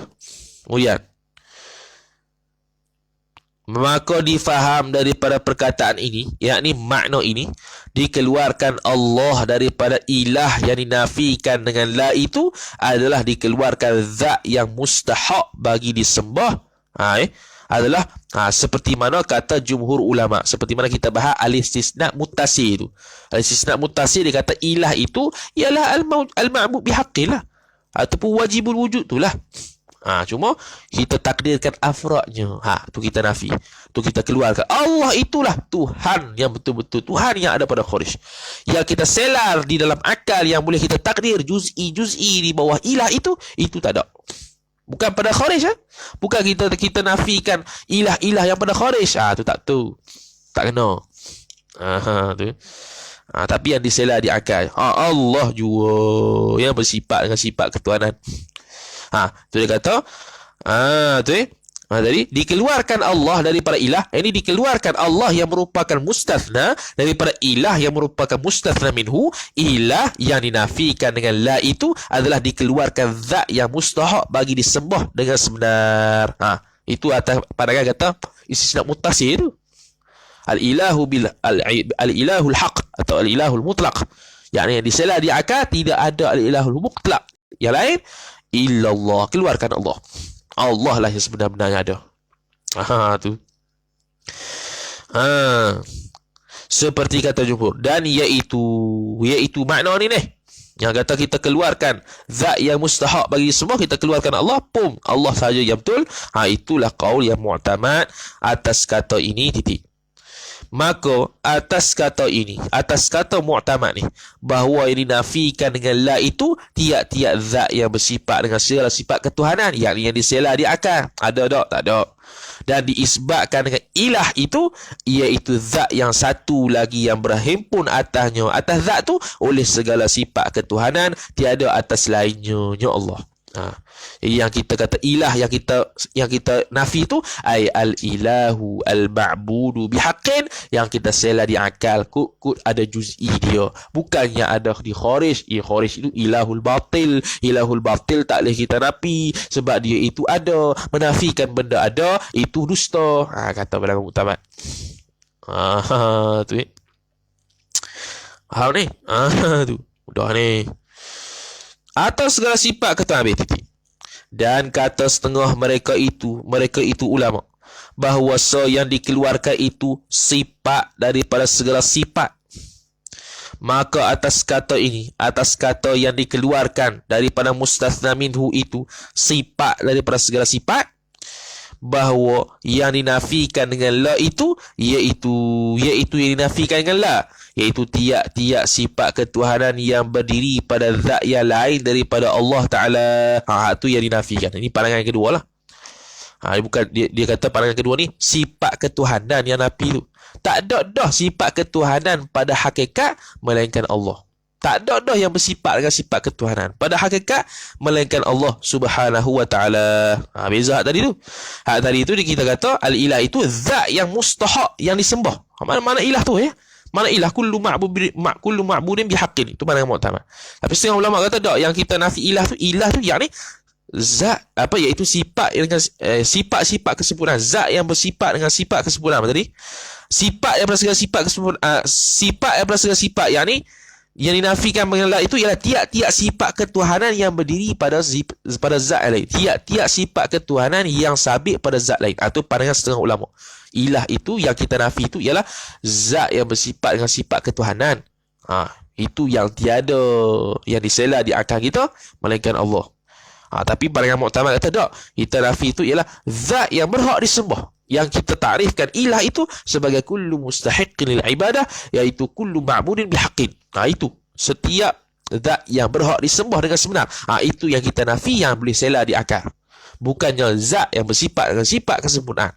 Speaker 3: Kemudian, maka difaham daripada perkataan ini, yakni makna ini, dikeluarkan Allah daripada ilah yang dinafikan dengan la itu adalah dikeluarkan zat yang mustahak bagi disembah. Adalah seperti mana kata jumhur ulama, seperti mana kita bahas al-istisna muttasil itu. Al-istisna muttasil dia kata ilah itu ialah al-ma'bud bihaqqillah, ataupun wajibul wujud itulah. Cuma kita takdirkan afradnya. Tu kita nafi. Tu kita keluarkan. Allah itulah Tuhan yang betul-betul Tuhan yang ada pada kharij. Yang kita selar di dalam akal yang boleh kita takdir juz'i di bawah ilah itu tak ada. Bukan pada kharij. Bukan kita nafikan ilah-ilah yang pada kharij. Tu tak kena. Tu. Tapi yang diselar di akal, Allah jua yang bersifat dengan sifat ketuhanan. Tu dia kata, tu Jadi dikeluarkan Allah daripada ilah. Ini dikeluarkan Allah yang merupakan mustathna daripada ilah yang merupakan mustathna minhu. Ilah yang dinafikan dengan la itu adalah dikeluarkan zat yang mustahak bagi disembah dengan sebenar. Itu atas pandangan kata istisna muttasil itu. Al-ilahul haq atau al-ilahul mutlaq. Yang diselar di akal, tidak ada al-ilahul mutlaq. Yang lain illallah, keluarkan Allah. Allah lah yang sebenar-benarnya ada. Tu. Seperti kata jumhur. Dan iaitu makna ni. Yang kata kita keluarkan zat yang mustahak bagi semua, kita keluarkan Allah, Allah saja yang betul. Itulah qaul yang mu'tamad atas kata ini titik. Maka atas kata mu'tamad ni, bahawa yang dinafikan dengan la itu tiap-tiap zat yang bersifat dengan segala sifat ketuhanan, yang diselar di akal. Ada tak? Tak ada. Dan diisbatkan dengan ilah itu, iaitu zat yang satu lagi yang berhimpun atasnya, atas zat tu oleh segala sifat ketuhanan, tiada atas lainnya, ya Allah. Yang kita kata ilah, yang kita nafi tu ai al-ilahu al-ma'budu bihaqqin, yang kita selar di akal, kut ada juz'i dia, bukannya ada di kharij. Kharij itu ilahul batil tak boleh kita nafi sebab dia itu ada. Menafikan benda ada itu dusta. Kata Balagh Mu'tamad. Tu ni. Tu mudah ni. Atas segala sifat kata habis titik. Dan kata setengah mereka itu ulama, bahawa yang dikeluarkan itu sifat daripada segala sifat. Maka atas kata yang dikeluarkan daripada mustathna minhu itu sifat daripada segala sifat, bahawa yang dinafikan dengan la itu iaitu yang dinafikan dengan la, iaitu tiap-tiap sifat ketuhanan yang berdiri pada zat yang lain daripada Allah Ta'ala. Itu yang dinafikan. Ini pandangan yang kedua lah. Bukan dia kata pandangan kedua ni sifat ketuhanan yang nafi tu. Tak ada dah sifat ketuhanan pada hakikat melainkan Allah. Tak ada dah yang bersifat dengan sifat ketuhanan pada hakikat melainkan Allah Subhanahu wa Ta'ala. Beza tadi tu. Tadi tu kita kata al-ilah itu zat yang mustahak yang disembah. Mana ilah tu ya? Mana ilah kullu ma'budin bihaqqin. Itu pandangan mu'tamad. Tapi setengah ulama kata tak, yang kita nafi ilah tu yakni zat iaitu sifat dengan sifat-sifat kesempurnaan, zat yang bersifat dengan sifat kesempurnaan. Apa tadi? Sifat daripada segala sifat kesempurnaan, sifat daripada segala sifat yang dinafikan mengenai itu ialah tiap-tiap sifat ketuhanan yang berdiri pada zat lain. Tiap-tiap sifat ketuhanan yang sabit pada zat lain. Itu pandangan setengah ulama. Ilah itu yang kita nafi itu ialah zat yang bersifat dengan sifat ketuhanan. Itu yang tiada yang diselar di akal kita melainkan Allah. Tapi pandangan mu'tamad kata tak. Kita nafi itu ialah zat yang berhak disembah. Yang kita takrifkan ilah itu sebagai kullu mustahiqqin lil ibadah, iaitu kullu ma'budin bihaqqin. Itu setiap zat yang berhak disembah dengan sebenar. Itu yang kita nafi, yang boleh sela di akal. Bukannya zat yang bersifat dengan sifat kesempurnaan.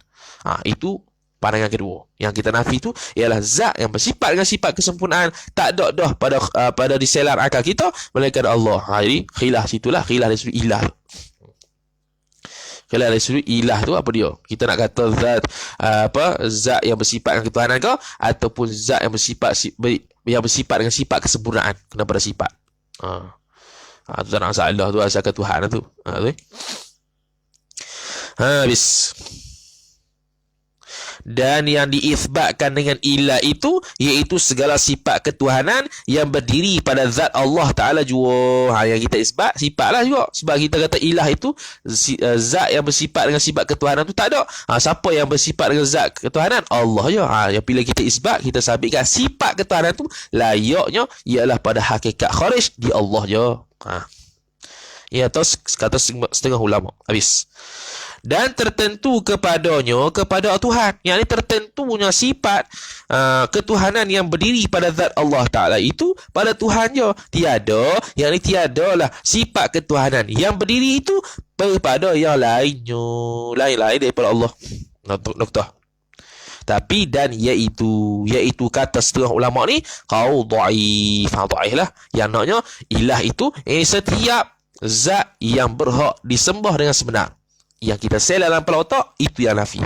Speaker 3: Itu pandangan kedua. Yang kita nafi itu ialah zat yang bersifat dengan sifat kesempurnaan, tak ada dah pada diselar akal kita melainkan Allah. Jadi khilaf situlah, khilaf dari sudut ilah. Khilaf dari sudut ilah tu apa dia? Kita nak kata zat yang bersifat dengan ketuhanan kau, ataupun zat yang bersifat dengan sifat kesempurnaan. Kenapa ada sifat? Tu tak nak masalah tu, asal ketuhanan tu. Habis. Dan yang diisbatkan dengan ilah itu, iaitu segala sifat ketuhanan yang berdiri pada zat Allah Ta'ala jua. Yang kita isbat, sifat lah juga. Sebab kita kata ilah itu zat yang bersifat dengan sifat ketuhanan tu tak ada. Siapa yang bersifat dengan zat ketuhanan? Allah je. Yang bila kita isbat, kita sabitkan sifat ketuhanan tu layaknya ialah pada hakikat kharij di Allah je. Ya, terus kata setengah ulama. Habis. Dan tertentu kepadanya, kepada Tuhan. Yang ini tertentunya sifat ketuhanan yang berdiri pada zat Allah Ta'ala itu pada Tuhan je. Tiada, yang ini tiadalah sifat ketuhanan yang berdiri itu kepada yang lainnya. Lain-lain daripada Allah. Noktah. Tapi dan iaitu kata setengah ulama ni kau dhaif. Dhaif lah. Yang naknya ilah itu setiap zat yang berhak disembah dengan sebenar. Yang kita sel dalam kepala otak, itu yang nafi.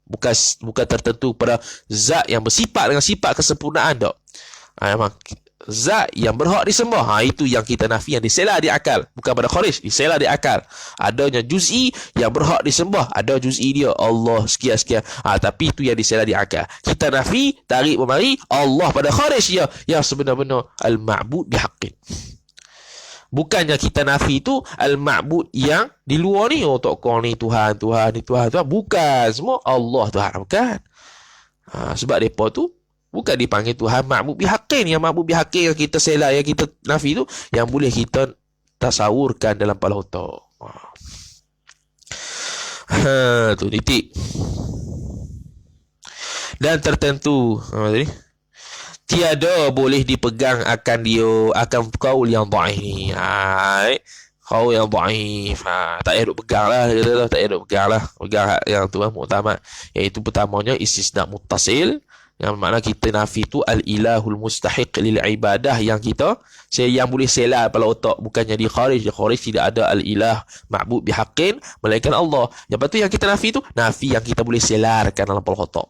Speaker 3: Bukan tertentu pada zat yang bersifat dengan sifat kesempurnaan tak. Memang zat yang berhak disembah, itu yang kita nafi, yang disela di akal. Bukan pada kharij, disela di akal. Adanya juz'i yang berhak disembah, ada juz'i dia Allah sekian-sekian. Tapi itu yang disela di akal. Kita nafi, tarik memari Allah pada kharij dia, yang sebenar-benar al-ma'bud bihaqqin. Bukannya kita nafi itu al-ma'bud yang di luar ni. Tak kau ni Tuhan. Bukan. Semua Allah Tuhan. Bukan. Sebab mereka tu bukan dipanggil Tuhan ma'bud bihaqqin. Yang ma'bud bihaqqin yang kita sela, yang kita nafi tu, yang boleh kita tasawurkan dalam kepala otak. Tu titik. Dan tertentu tiada boleh dipegang akan qaul yang dhaif ni. Qaul yang dhaif. Tak payah duk pegang lah. Tak payah duk pegang lah. Pegang yang tu muktamad. Iaitu pertamanya istisna muttasil. Yang makna kita nafi tu al-ilahul mustahiq lil ibadah, yang boleh sela pada otak. Bukannya di kharij. Di kharij tidak ada al-ilah ma'bud bihaqqin melainkan Allah. Lepas tu yang kita nafi tu, nafi yang kita boleh selarkan dalam kepala otak.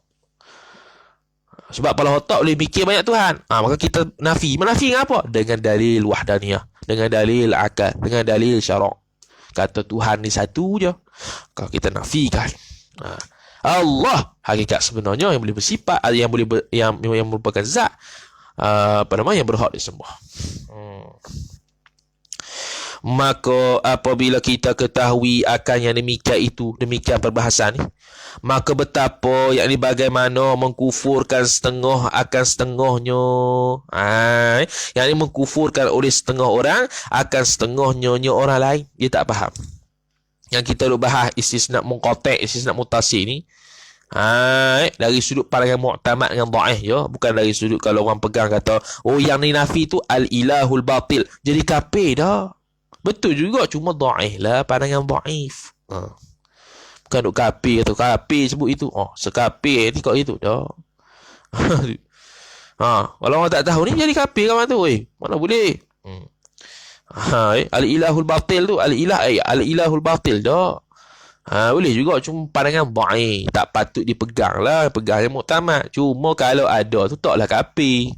Speaker 3: Sebab kepala otak boleh fikir banyak Tuhan. Maka kita nafi. Menafi dengan apa? Dengan dalil wahdaniyah. Dengan dalil akal. Dengan dalil syarak. Kata Tuhan ni satu je. Kalau kita nafikan. Allah hakikat sebenarnya yang boleh bersifat, yang merupakan zat. Yang berhak disembah. Maka apabila kita ketahui akan yang demikian perbahasan ni, maka betapa yakni bagaimana mengkufurkan setengah akan setengahnya. Yakni mengkufurkan oleh setengah orang akan setengahnya orang lain. Dia tak faham. Yang kita duk bahas istisna munqati', istisna muttasil ni, dari sudut pandangan mu'tamad dengan dhaif je. Bukan dari sudut kalau orang pegang kata, yang ni nafi tu al-ilahul batil, jadi kafir dah. Betul juga, cuma dhaif lah, pandangan dhaif. Bukan duk kafir kata kafir sebut itu. Sekafir ni kau itu dah. Kalau orang tak tahu ni jadi kafir kan tu. Mana boleh. Al-ilahul batil tu, al-ilahul batil dah. Boleh juga, cuma pandangan dhaif, tak patut dipegang lah. Pegang yang muktamad. Cuma kalau ada tu taklah kafir.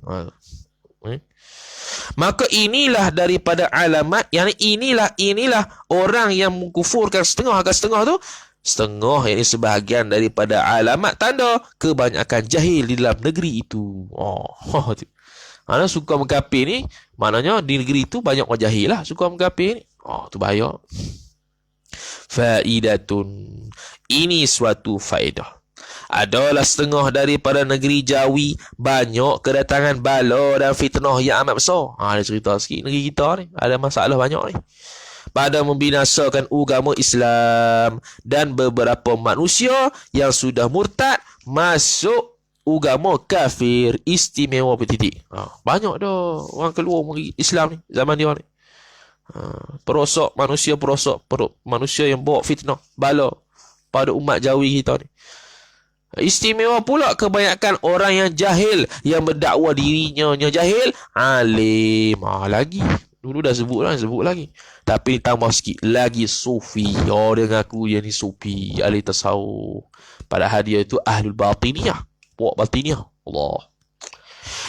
Speaker 3: Maka inilah daripada alamat, yang inilah orang yang mengkufurkan setengah akan setengah tu. Setengah ini sebahagian daripada alamat tanda kebanyakan jahil di dalam negeri itu. Mana suka mengkafir ni, maknanya di negeri itu banyak orang jahil lah suka mengkafir ni. Tu bahaya. Faidatun, ini suatu faedah. Adalah setengah daripada negeri Jawi banyak kedatangan bala dan fitnah yang amat besar. Ada cerita sikit negeri kita ni, ada masalah banyak ni. Pada membinasakan agama Islam, dan beberapa manusia yang sudah murtad masuk agama kafir, istimewa bertitik. Banyak dah orang keluar Islam ni zaman dia ni. Perosok manusia yang bawa fitnah bala pada umat Jawi kita ni. Istimewa pula kebanyakan orang yang jahil, yang mendakwa dirinya jahil, alim. Lagi dulu dah sebut lagi. Tapi tambah sikit lagi sufi. Dia ngaku dia ni sufi, ahli tasawuf. Padahal dia itu ahlul batiniyah, puak batiniyah. Allah.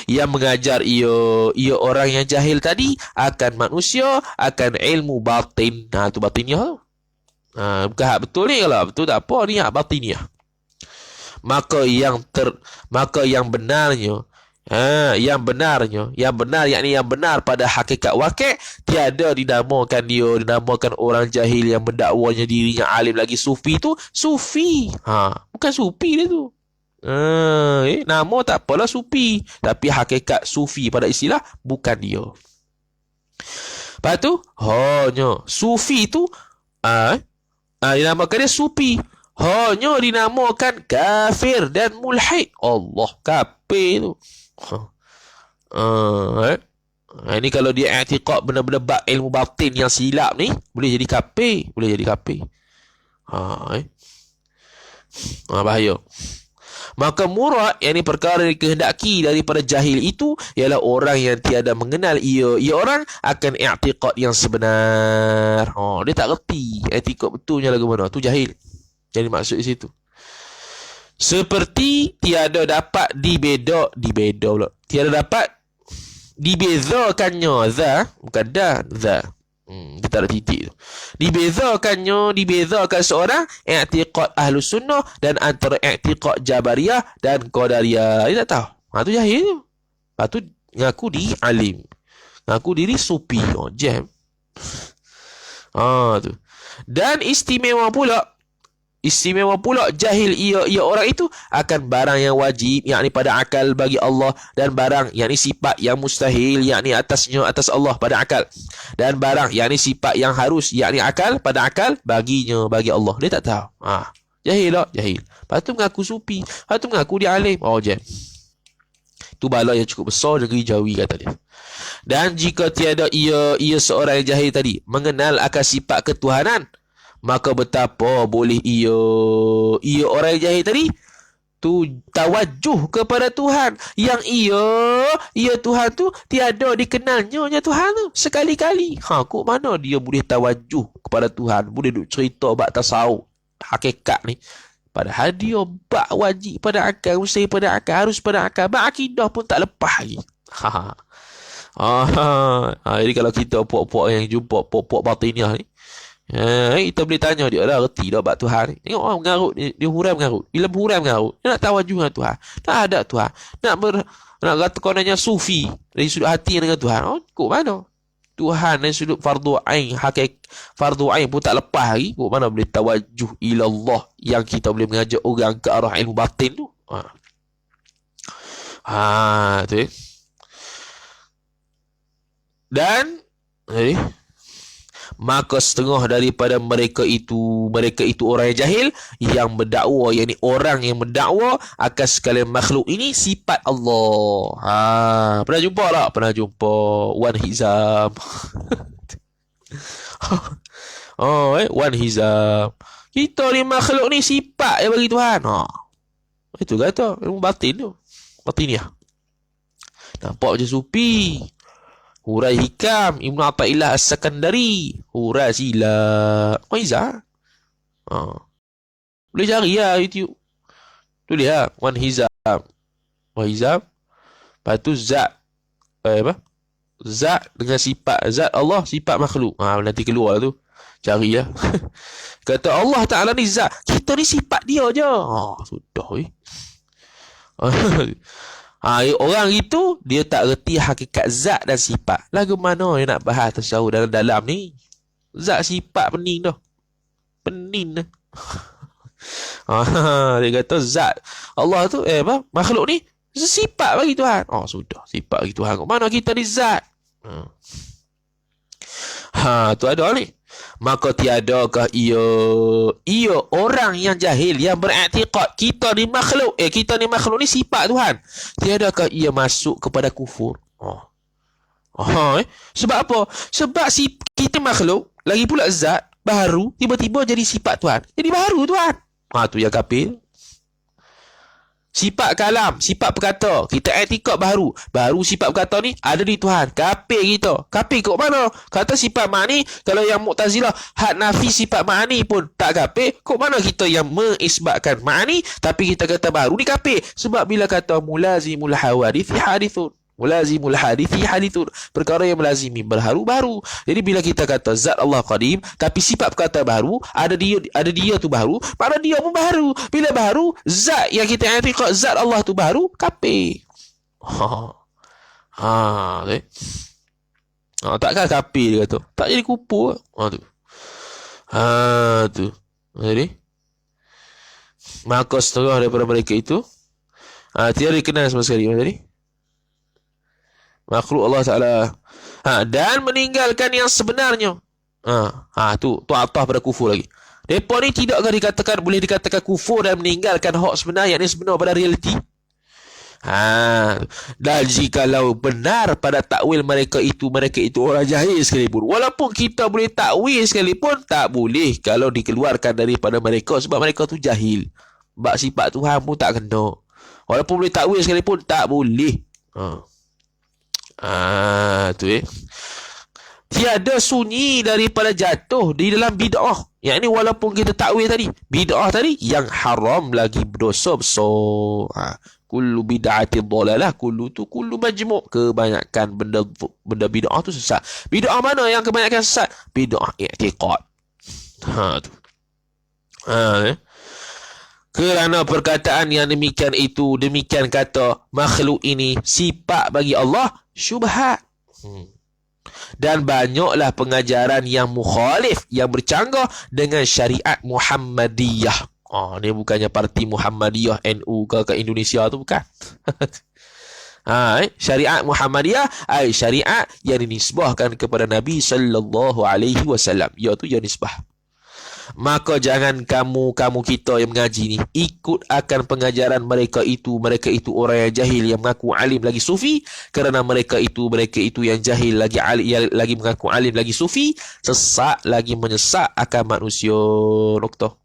Speaker 3: Yang mengajar ia orang yang jahil tadi akan manusia, akan ilmu batin. Tu batiniyah tu. Bukan hak betul ni. Kalau betul tak apa, ni hak batiniyah. Maka yang benarnya, yang benar yakni yang benar pada hakikat wakil, tiada dinamakan orang jahil yang mendakwanya dirinya alim lagi sufi tu sufi. Bukan sufi dia tu. Nama tak apalah sufi, tapi hakikat sufi pada istilah bukan dia. Lepas tu sufi tu dinamakan dia sufi. Hanya dinamakan kafir dan mulhid. Allah, kafir tu. Ini kalau dia i'tiqad benar-benar ilmu batin yang silap ni, boleh jadi kafir. Bahaya. Maka murad, yang ini perkara yang dikehendaki daripada jahil itu, ialah orang yang tiada mengenal ia orang akan i'tiqad yang sebenar. Dia tak reti i'tiqad betulnya lagu mana. Tu jahil. Jadi maksud di situ. Seperti tiada dapat tiada dapat dibezakannya bukan za. Kita ada titik tu. Dibezakan seorang i'tiqad Ahlus Sunnah dan antara i'tiqad Jabariyah dan Qadariyah. Dia tak tahu. Tu jahil tu. Lepas tu ngaku diri alim, ngaku diri sufi. Jam. Tu. Dan istimewa pula jahil ia orang itu akan barang yang wajib, yakni pada akal bagi Allah, dan barang yakni sifat yang mustahil, yakni atas Allah pada akal, dan barang yakni sifat yang harus, yakni akal pada akal bagi Allah. Dia tak tahu. Jahil. Lepas tu mengaku sufi, lepas tu mengaku dia alim. Jam. Tu bala yang cukup besar negeri Jawi, kata dia. Dan jika tiada ia seorang yang jahil tadi mengenal akan sifat ketuhanan, maka betapa boleh ia orang yang jahil tadi tu tawajuh kepada Tuhan yang ia Tuhan tu tiada dikenalnya Tuhan tu sekali-kali. Kok mana dia boleh tawajuh kepada Tuhan, boleh duk cerita bab tasawuf hakikat ni, padahal dia bab wajib pada akal, mustahil pada akal, harus pada akal, bab akidah pun tak lepas lagi. Jadi kalau kita puak-puak yang jumpa puak-puak batiniyah ni, kita boleh tanya dia lah, reti dah bab Tuhan ni. Tengok orang mengarut, dia hurai mengarut. Bila berhurai mengarut, dia nak tawajuh dengan Tuhan, tak ada Tuhan, nak kata kononnya sufi dari sudut hati dengan Tuhan. Kok mana Tuhan dari sudut fardu ain, fardu ain pun tak lepas lagi, kok mana boleh tawajuh ilallah yang kita boleh mengajak orang ke arah ilmu batin tu. Tu. Dan maka setengah daripada mereka itu orang yang jahil yang mendakwa, yakni orang yang mendakwa akan sekalian makhluk ini sifat Allah. Pernah jumpa Wan Hizam. Wan Hizam, kita ni makhluk ni sifat yang bagi Tuhan. Itu kata ilmu batin tu, batiniyah. Nampak je supi. Hurai hikam Ibn Athaillah As-Sakandari, hurai sila Wahizah. Boleh cari lah YouTube, tulis lah Wan Hizam, Wahizam. Lepas tu zat zat dengan sifat zat Allah, sifat makhluk. Nanti keluar lah tu, cari lah. Kata Allah Ta'ala ni zat, kita ni sifat dia je. Sudah orang itu dia tak reti hakikat zat dan sifat. Lagu mana dia nak bahas tasawuf dalam ni? Zat sifat pening dah. Pening dah. Dia kata zat Allah tu makhluk ni sifat bagi Tuhan. Sudah, sifat bagi Tuhan. Kok mana kita ni zat? Tu ada ni. Maka tiadakah ia orang yang jahil yang beriktikad kita ni makhluk ni sifat Tuhan. Tiadakah ia masuk kepada kufur? Sebab apa? Sebab kita makhluk, lagi pula zat baru tiba-tiba jadi sifat Tuhan. Jadi baru Tuhan. Tu yang kafir. Sifat kalam, sifat perkata, kita etikad baru sifat perkata ni ada di Tuhan. Kafir kita. Kafir kok mana? Kata sifat ma'ni, kalau yang Mu'tazilah had nafi sifat ma'ni pun tak kafir, kok mana kita yang mengisbatkan ma'ni tapi kita kata baru ni kafir? Sebab bila kata mulazimul hawadithi hadithun, mulazimul hadithi hadithun, perkara yang melazimi berharu baru. Jadi bila kita kata zat Allah qadim tapi sifat perkata baru, ada dia tu baru, mana dia pun baru. Bila baru, zat yang kita i'tiqad zat Allah tu baru, kafir. Takkan kafir dia kata. Tak jadi kufur. Tu. Jadi maka setengah daripada mereka itu tiada dikenal sama sekali tadi. Makhluk Allah Ta'ala. Dan meninggalkan yang sebenarnya. Tu atah pada kufur lagi. Mereka ni tidakkah boleh dikatakan kufur dan meninggalkan hak sebenar, yang ini sebenar pada realiti. Dan jikalau benar pada takwil mereka itu orang jahil sekalipun, walaupun kita boleh takwil sekalipun, tak boleh kalau dikeluarkan daripada mereka, sebab mereka tu jahil. Sebab sifat Tuhan pun tak kena. Walaupun boleh takwil sekalipun, tak boleh. Tiada sunyi daripada jatuh di dalam bid'ah. Yang ini walaupun kita takwil tadi, bid'ah tadi yang haram lagi berdosa besar. Kullu bid'ati dhalalah, kullu majmu'. Kebanyakan benda bid'ah tu sesat. Bid'ah mana yang kebanyakan sesat? Bid'ah i'tiqad. Tu. Kerana perkataan yang demikian itu, demikian kata makhluk ini sifat bagi Allah, syubhat. Dan banyaklah pengajaran yang mukhalif, yang bercanggah dengan syariat Muhammadiyah. Ni bukannya parti Muhammadiyah NU ke Indonesia tu, bukan. Syariat Muhammadiyah, syariat yang dinisbahkan kepada Nabi sallallahu alaihi wasallam, iaitu yang nisbah. Maka jangan kamu kita yang mengaji ni ikut akan pengajaran mereka itu orang yang jahil yang mengaku alim lagi sufi, kerana mereka itu yang jahil lagi mengaku alim lagi sufi, sesat lagi menyesat akan manusia. Noktah.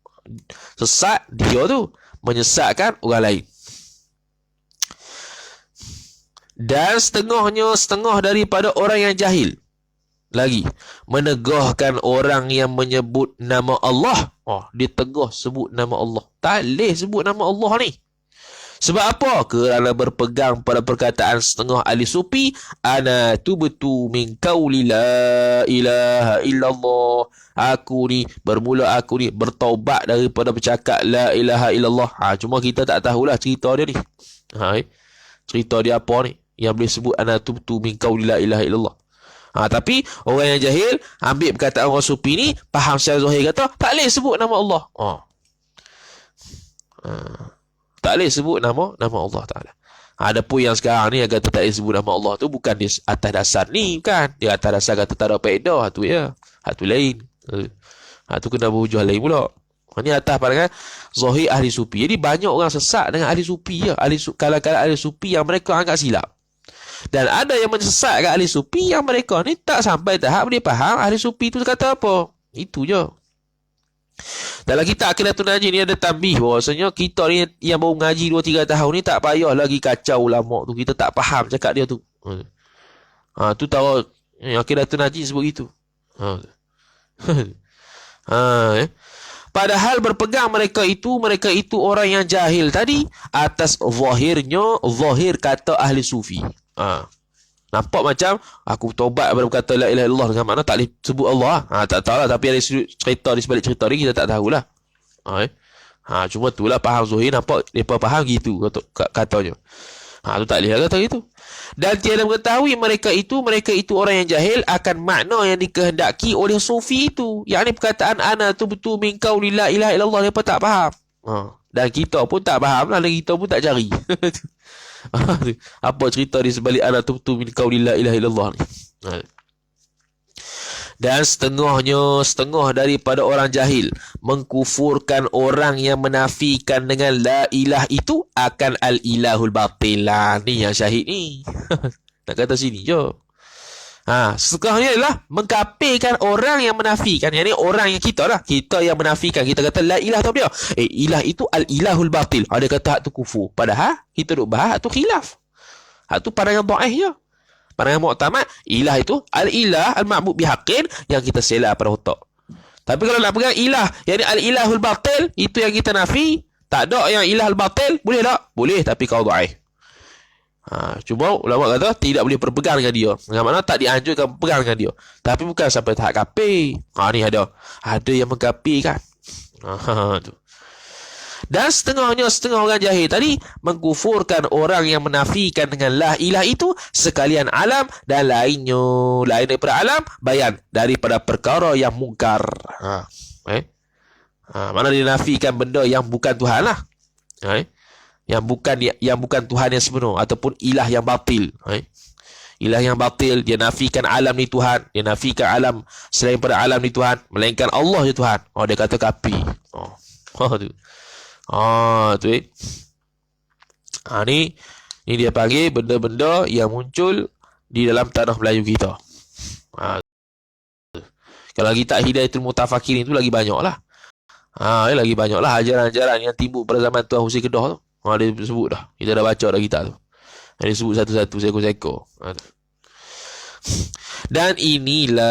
Speaker 3: Sesat dia tu menyesatkan orang lain. Dan setengah daripada orang yang jahil lagi menegahkan orang yang menyebut nama Allah. Dia tegah sebut nama Allah. Tak boleh sebut nama Allah ni. Sebab apa? Kerana berpegang pada perkataan setengah ahli sufi, ana tubtu min qauli la ilaha illallah. Aku ni bertaubat daripada bercakap la ilaha illallah. Cuma kita tak tahulah cerita dia ni. Cerita dia apa ni yang boleh sebut ana tubtu min qauli la ilaha illallah. Tapi orang yang jahil ambil perkataan orang sufi ni, faham secara zahir, kata tak boleh sebut nama Allah. Tak boleh sebut nama Allah Ta'ala. Ada pun yang sekarang ni yang kata tak boleh sebut nama Allah tu, bukan dia atas dasar ni, bukan. Dia atas dasar kata tak ada faedah. Tu ya. Tu lain. Tu kena berhujah lain pula. Ni atas pandangan zahir ahli sufi. Jadi banyak orang sesat dengan ahli sufi ya. Kalangan ahli sufi yang mereka anggap silap. Dan ada yang menyesatkan ahli sufi yang mereka ni tak sampai tahap dia faham ahli sufi tu kata apa. Itu je. Dalam kitab Aqidatul Najih ni ada tambih bahawasanya kita ni yang baru ngaji 2-3 tahun ni tak payah lagi kacau ulama tu. Kita tak faham cakap dia tu. Tu tahu Aqidatul Najih sebut gitu. Padahal berpegang mereka itu orang yang jahil tadi atas zahir kata ahli sufi. Nampak macam aku taubat daripada berkata la ilaha illallah dengan makna tak boleh sebut Allah. Tak tahulah, tapi ada cerita di sebalik cerita ni kita tak tahulah. Cuma itulah faham zahir, nampak depa faham gitu katanya. Tu tak boleh kata gitu. Dan tiada mengetahui mereka itu orang yang jahil akan makna yang dikehendaki oleh sufi itu. Yang ni perkataan ana tu betul min qauli la ilaha illallah, depa tak faham. Dan kita pun tak faham lah, dan kita pun tak cari. Apa cerita di sebalik ana tubtu min qauli la ilaha illallah ni. Dan setengah daripada orang jahil mengkufurkan orang yang menafikan dengan la ilah itu akan al-ilahul batil. Ni yang syahid ni. Nak kata sini je. Setengahnya adalah mengkafirkan orang yang menafikan. Yang ni orang yang kita lah. Kita yang menafikan. Kita kata la ilah tu dia. Ilah itu al-ilahul batil. Dia kata hak tu kufur. Padahal kita duk bahas hak tu khilaf. Hak tu pandangan dhaif je. Pandangan muktamad, ilah itu al-ilah al-ma'bud bihaqin, yang kita sela pada otak. Tapi kalau nak pegang ilah, yang ni al-ilahul batil, itu yang kita nafi, tak ada yang ilah al-batil, boleh tak? Boleh, tapi kau dhaif. Cuma ulama kata tidak boleh berpegang dengan dia. Dengan mana tak dianjurkan berpegang dengan dia. Tapi bukan sampai tahap kafir. Ni ada yang mengkafirkan. Tu. Dan setengah orang jahil tadi mengkufurkan orang yang menafikan dengan la ilah itu sekalian alam dan lain daripada alam bayan daripada perkara yang mungkar. Mana dia nafikan benda yang bukan Tuhan lah. Yang bukan Tuhan yang sebenar ataupun ilah yang batil. Ilah yang batil, dia nafikan alam ni Tuhan, dia nafikan alam selain pada alam ni Tuhan, melainkan Allah je Tuhan. Dia kata kafir. Tu. Ni dia panggil benda-benda yang muncul di dalam tanah Melayu kita. Kalau kita hidayatul mutafakirin tu lagi banyak lah. Lagi banyak lah ajaran-ajaran yang timbul pada zaman Tuan Husin Kedah tu. Dia sebut dah. Kita dah baca dah kitab tu. Dia sebut satu-satu seko-seko. Dan inilah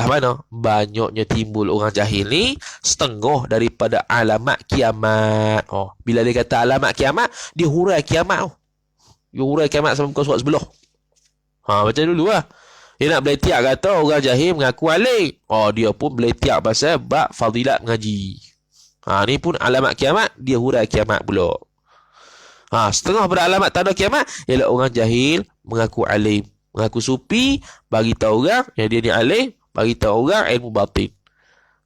Speaker 3: mana banyaknya timbul orang jahil ni setengah daripada alamat kiamat. Bila dia kata alamat kiamat, dia hurai kiamat. Dia hurai kiamat sampai muka surat sebelah. Macam dulu lah. Dia nak beletiak kata orang jahil mengaku alim. Dia pun beletiak pasal bab fadilat mengaji. Ni pun alamat kiamat, dia hurai kiamat pula. Setengah pada alamat tanda kiamat ialah orang jahil mengaku alim, mengaku sufi, bagi tahu orang yang dia ni alim, bagi tahu orang ilmu batin.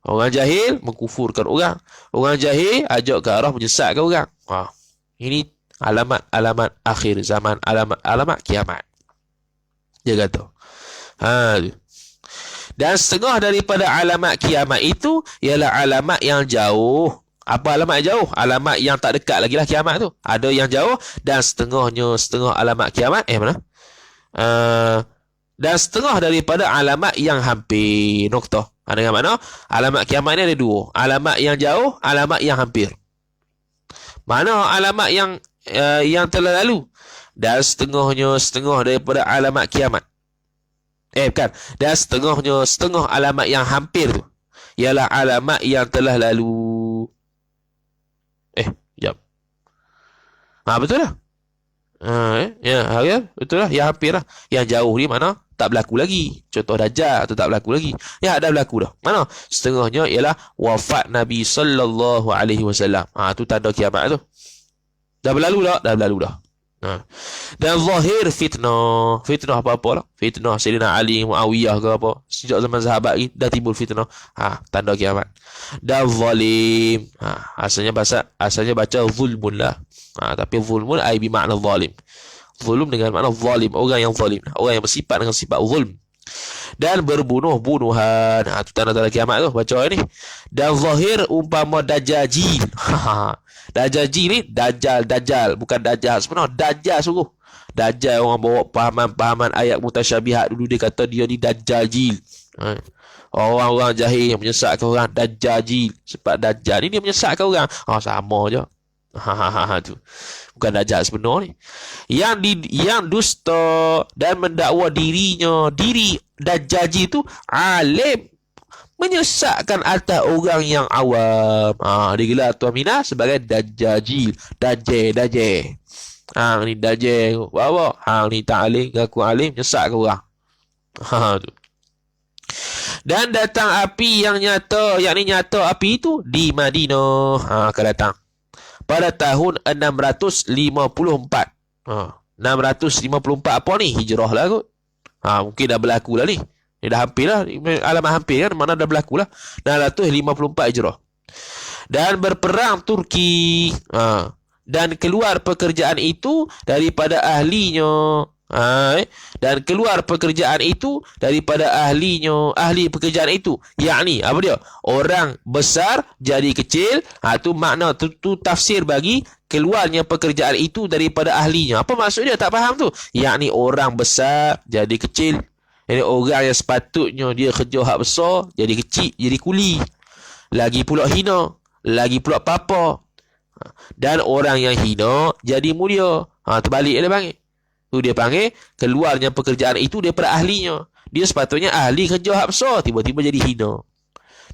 Speaker 3: Orang jahil mengkufurkan orang. Orang jahil ajak ke arah menyesatkan orang. Ini alamat akhir zaman, alamat kiamat. Dia kata. Dan setengah daripada alamat kiamat itu ialah alamat yang jauh. Apa alamat jauh? Alamat yang tak dekat lagi lah kiamat tu. Ada yang jauh dan setengah alamat kiamat. Mana? Dan setengah daripada alamat yang hampir. Noktah. Dengan mana? Alamat kiamat ni ada dua. Alamat yang jauh, alamat yang hampir. Mana alamat yang telah lalu? Dan setengah daripada alamat kiamat. Bukan. Dan setengah alamat yang hampir tu ialah alamat yang telah lalu. Sekejap. Betul lah. Betul lah. Yang hampir lah. Yang jauh ni mana? Tak berlaku lagi. Contoh Dajjal tu tak berlaku lagi. Yang dah berlaku dah. Mana? Setengahnya ialah wafat Nabi SAW. Tu tanda kiamat tu. Dah berlalu dah? Dah berlalu dah. Dan zahir fitnah apa-apa lah. Fitnah Sayyidina Ali, Muawiyah ke apa, sejak zaman sahabat ni dah timbul fitnah. Tanda kiamat. Dan zalim, asalnya baca zulmun lah. Tapi zulmun ai bermakna zalim. Zulm dengan makna zalim, orang yang zalim, orang yang bersifat dengan sifat zulm. Dan berbunuh-bunuhan. Tu tanda-tanda kiamat tu, baca ni. Dan zahir umpama dajjal. Dajjal ni Dajjal, bukan Dajjal sebenar. Dajjal sungguh. Dajjal orang bawa pahaman ayat mutasyabihat dulu, dia kata dia ni Dajjal. Orang-orang jahil yang menyesatkan orang Dajjal. Sebab Dajjal ni dia menyesatkan orang. Sama je. Tu. Bukan Dajjal sebenar ni. Yang dusta dan mendakwa diri Dajjal tu alim, menyesatkan atas orang yang awam. Digelar Tuan Mina sebagai Dajjal. Dajjal. Ni Dajjal. Bawa. Ni tak alim, ngaku alim, menyesatkan orang. Tu. Dan datang api yang nyata, yakni nyata api itu di Madinah. Akan datang pada tahun 654. 654 apa ni? Hijrah lah kot. Mungkin dah berlaku lah ni. Ni dah hampir lah. Alamat hampir kan. Mana dah berlaku lah. 654 Hijrah. Dan berperang Turki. Dan keluar pekerjaan itu daripada ahlinya. Dan keluar pekerjaan itu daripada ahli pekerjaan itu, yakni apa dia, orang besar jadi kecil. Tu makna tu tafsir bagi keluarnya pekerjaan itu daripada ahlinya. Apa maksud dia? Tak faham tu. Yakni orang besar jadi kecil. Jadi orang yang sepatutnya dia kerja hak besar jadi kecil, jadi kuli, lagi pula hina, lagi pula papa. Dan orang yang hina jadi mulia. Terbalik dia panggil. Tu dia panggil keluarnya pekerjaan itu daripada ahlinya. Dia sepatutnya ahli kerja hak besar, tiba-tiba jadi hina.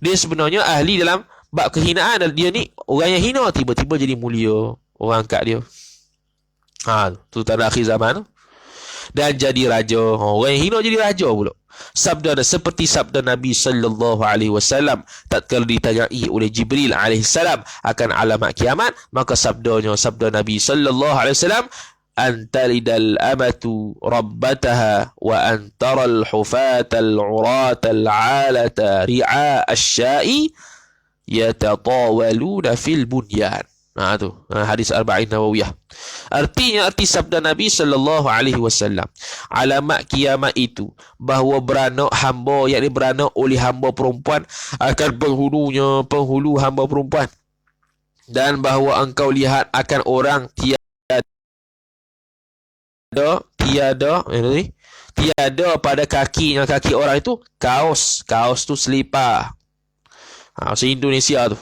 Speaker 3: Dia sebenarnya ahli dalam bab kehinaan, dan dia ni orang yang hina, tiba-tiba jadi mulia. Orang angkat dia. Tu tanda akhir zaman tu. Dan jadi raja. Orang yang hina jadi raja pula. Seperti sabda Nabi sallallahu alaihi wasallam tatkala ditanyai oleh Jibril alaihi salam akan alamat kiamat, maka sabda Nabi sallallahu alaihi wasallam, antalidal amatu rabbataha wa antaral hufatal uratal alata ri'a asyai yatatawaluna fil bunyan. Tu hadis Arba'in Nawawiyah. Arti sabda Nabi sallallahu alaihi wasallam, alamat kiamat itu bahawa beranak hamba, yakni beranak oleh hamba perempuan akan penghulu hamba perempuan, dan bahawa engkau lihat akan orang tiada pada kaki orang itu kaos tu selipar. Se-Indonesia tu.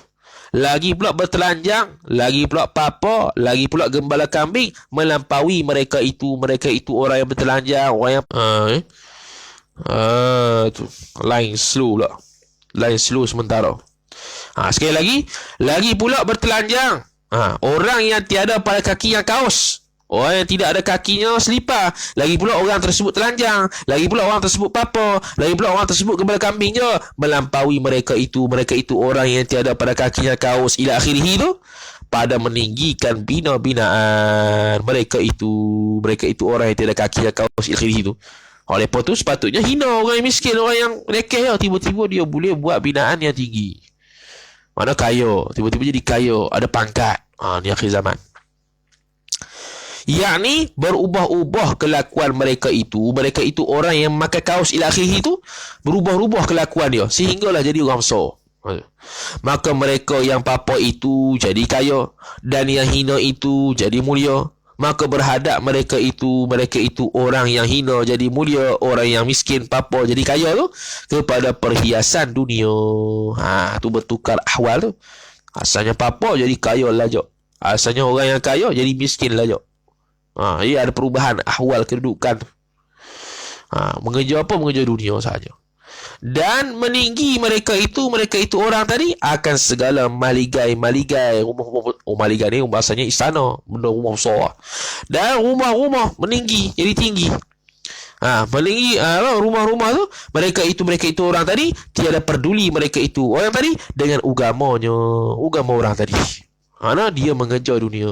Speaker 3: Lagi pula bertelanjang, lagi pula papa, lagi pula gembala kambing melampaui mereka itu orang yang bertelanjang, orang yang tu lain slow pula. Lain slow sementara. Sekali lagi pula bertelanjang. Orang yang tiada pada kaki yang kaos, orang yang tidak ada kakinya selipar, lagi pula orang tersebut telanjang, lagi pula orang tersebut papa, lagi pula orang tersebut gembala kambing je, melampaui mereka itu orang yang tiada pada kakinya kaos ila akhirih tu, pada meninggikan bina-binaan mereka itu orang yang tiada kakinya kaos ila akhirih tu. Oleh sebab tu sepatutnya hina orang yang miskin, orang yang rekeh, tiba-tiba dia boleh buat binaan yang tinggi. Mana kaya, tiba-tiba jadi kaya, ada pangkat. Ni akhir zaman. Yakni berubah-ubah kelakuan mereka itu orang yang makan kaos ila akhirih itu, berubah-ubah kelakuan dia sehinggalah jadi orang besar. Maka mereka yang papa itu jadi kaya, dan yang hina itu jadi mulia. Maka berhadap mereka itu orang yang hina jadi mulia, orang yang miskin papa jadi kaya tu, kepada perhiasan dunia. Tu bertukar ahwal tu. Asalnya papa jadi kaya lah jok, asalnya orang yang kaya jadi miskin lah jok. Ia ada perubahan ahwal kedudukan. Mengejar apa? Mengejar dunia saja. Dan meninggi mereka itu orang tadi akan segala maligai rumah. Maligai ni bahasanya istana, benda rumah besar. Dan rumah-rumah meninggi jadi tinggi. Meninggi rumah-rumah tu, mereka itu orang tadi tiada peduli mereka itu orang tadi dengan agama orang tadi. Dia mengejar dunia.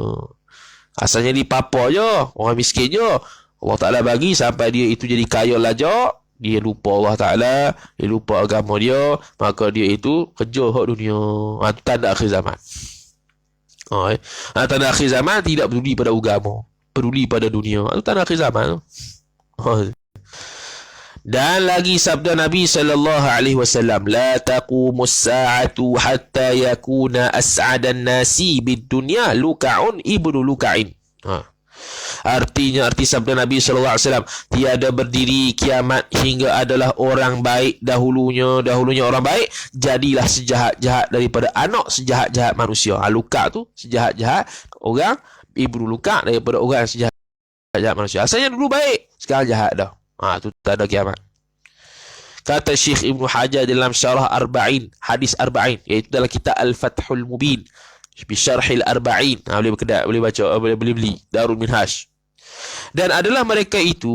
Speaker 3: Asalnya di papa je, orang miskin je, Allah Ta'ala bagi sampai dia itu jadi kaya lajak, dia lupa Allah Ta'ala, dia lupa agama dia, maka dia itu kerja hak dunia. Itu tanda akhir zaman. Tanda akhir zaman tidak peduli pada agama, peduli pada dunia. Itu tanda akhir zaman. Dan lagi sabda Nabi sallallahu alaihi wasallam, la taqumus sa'atu hatta yakuna as'adan nasi bid dunya luka'un ibnu luka'in. Arti sabda Nabi sallallahu alaihi wasallam, tiada berdiri kiamat hingga adalah orang baik dahulunya orang baik jadilah sejahat-jahat daripada anak sejahat-jahat manusia. Luka tu sejahat-jahat orang, ibnu luka daripada orang sejahat-jahat manusia. Asalnya dulu baik, sekarang jahat dah. Tu tanda kiamat. Kata Syekh Ibnu Hajar dalam syarah Arba'in, hadis Arba'in, iaitu dalam kitab Al-Fathul Mubin bi Syarhil Arba'in. Boleh baca, boleh beli Darul Minhaj. Dan adalah mereka itu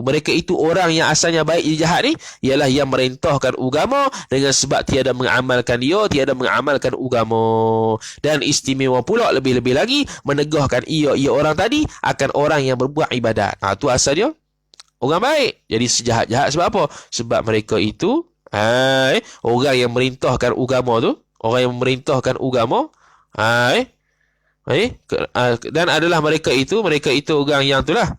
Speaker 3: orang yang asalnya baik jadi jahat ni, ialah yang merentahkan agama dengan sebab tiada mengamalkan agama. Dan istimewa pula lebih-lebih lagi menegahkan ia orang tadi akan orang yang berbuat ibadat. Tu asal dia orang baik jadi sejahat-jahat. Sebab apa? Sebab mereka itu orang yang merintahkan agama tu, orang yang memerintahkan agama, dan adalah mereka itu orang yang itulah,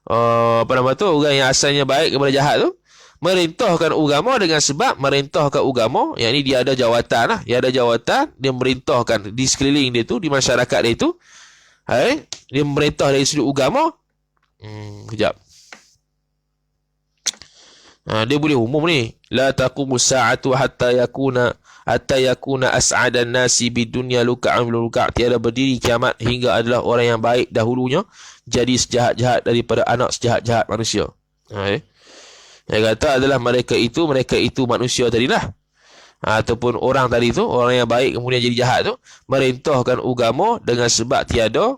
Speaker 3: apa nama tu, orang yang asalnya baik kepada jahat tu, merintahkan agama dengan sebab merintahkan agama, yang ni dia ada jawatan lah, dia ada jawatan, dia merintahkan di sekeliling dia tu, di masyarakat dia tu, dia merintah dari sudut agama. Kejap. Dia boleh umum ni, la taqumus sa'atu hatta yakuna as'adan nasi bidunya luka'an luka'. Tiada berdiri kiamat hingga adalah orang yang baik dahulunya jadi sejahat-jahat daripada anak sejahat-jahat manusia. Yang kata adalah mereka itu manusia tadilah, ataupun orang tadi tu, orang yang baik kemudian jadi jahat tu, merintahkan agama dengan sebab tiada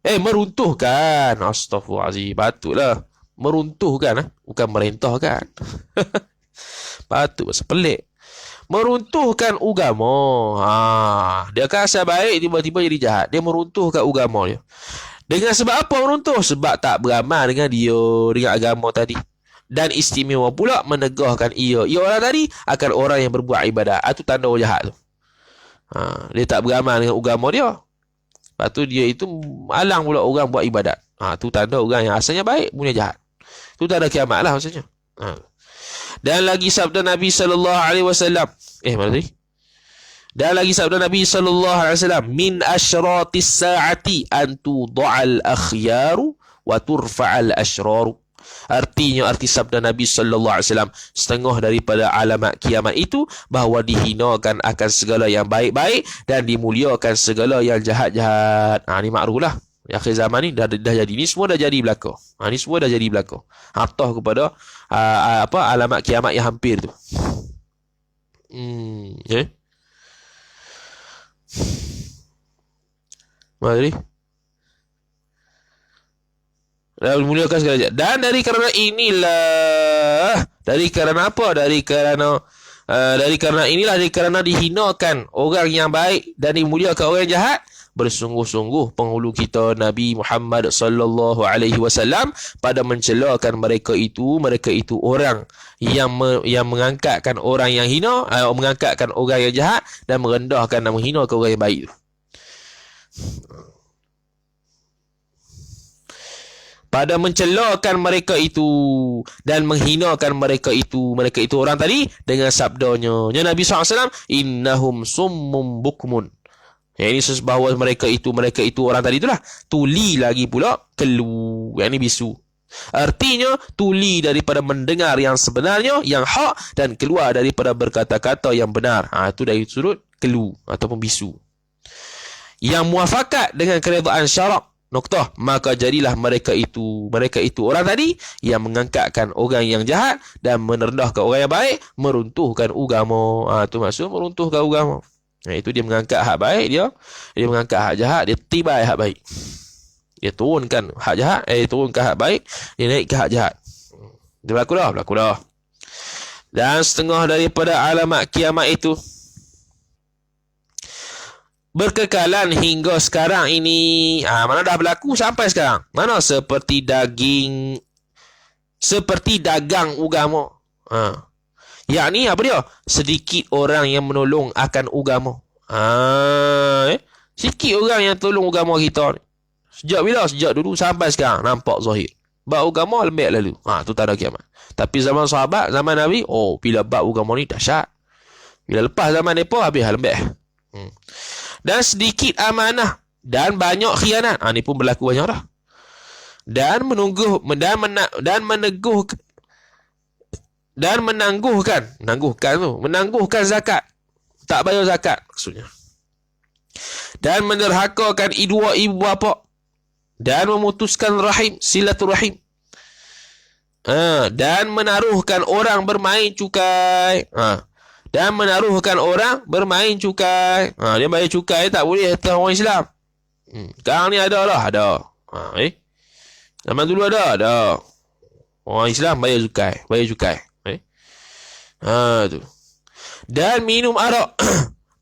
Speaker 3: meruntuhkan. Astaghfirullahalazim, patutlah meruntuhkan, bukan merintahkan. Patut, pasal pelik. Meruntuhkan agama. Dia kan asal baik, tiba-tiba jadi jahat. Dia meruntuhkan agama dia. Dengan sebab apa meruntuh? Sebab tak beramal dengan dia, dengan agama tadi. Dan istimewa pula menegahkan ia orang tadi akan orang yang berbuat ibadat. Itu tanda orang jahat tu. Dia tak beramal dengan agama dia. Lepas tu dia itu alang pula orang buat ibadat. Tu tanda orang yang asalnya baik punya jahat. Tu tanda kiamat lah maksudnya. Dan lagi sabda Nabi SAW. Mana tadi? Dan lagi sabda Nabi SAW. Min asyratis sa'ati an tuda'al akhyaru wa turfa'al asyraru. Artinya, arti sabda Nabi SAW, setengah daripada alamat kiamat itu bahawa dihinakan akan segala yang baik-baik dan dimuliakan segala yang jahat-jahat. Ni makruf lah. Di akhir zaman ni dah jadi. Ni semua dah jadi belaka. Ni semua dah jadi belaka. Hatah kepada alamat kiamat yang hampir tu. Mari. Dan dimuliakan segala jahat. Dan dari kerana inilah, dari kerana apa? Dari kerana dihinakan orang yang baik dan dimuliakan orang yang jahat, bersungguh-sungguh penghulu kita Nabi Muhammad sallallahu alaihi wasallam pada mencelakan mereka itu orang yang mengangkatkan orang yang hina, mengangkatkan orang yang jahat dan merendahkan dan menghinakan orang yang baik. Pada mencelakan mereka itu dan menghinakan mereka itu orang tadi dengan sabdanya, Nabi SAW, innahum summum bukmun. Yang ini bahawa mereka itu orang tadi itulah tuli lagi pula kelu. Yang ini bisu. Artinya tuli daripada mendengar yang sebenarnya, yang hak, dan keluar daripada berkata-kata yang benar. Itu dari sudut kelu ataupun bisu. Yang muafakat dengan keredaan syarak. Noktah, maka jadilah mereka itu orang tadi yang mengangkatkan orang yang jahat dan merendahkan orang yang baik, meruntuhkan agama. Itu maksud meruntuhkan agama. Itu dia mengangkat hak baik, dia mengangkat hak jahat, dia tibai hak baik. Dia turunkan hak jahat, turunkan hak baik, dia naik ke hak jahat. Dia berlaku dah. Dan setengah daripada alamat kiamat itu berkekalan hingga sekarang ini. Mana dah berlaku sampai sekarang. Mana seperti dagang agama. Yakni apa dia? Sedikit orang yang menolong akan agama. Sikit orang yang tolong agama kita ni. Sejak bila? Sejak dulu sampai sekarang nampak zahir. Bab agama lembek lalu. Tu tanda kiamat. Tapi zaman sahabat, zaman Nabi, bila bab agama ni dahsyat. Bila lepas zaman mereka, habis lembek. Dan sedikit amanah dan banyak khianat. Ni pun berlaku banyak dah. Dan menangguhkan zakat. Tak bayar zakat maksudnya. Dan menerhakakan ibu bapa. Dan memutuskan rahim, silaturahim. Dan menaruhkan orang bermain cukai. Dan menaruhkan orang bermain cukai. Dia bayar cukai tak boleh atas orang Islam. Sekarang ni ada. Zaman dulu ada. Orang Islam bayar cukai. Tu. Dan minum arak.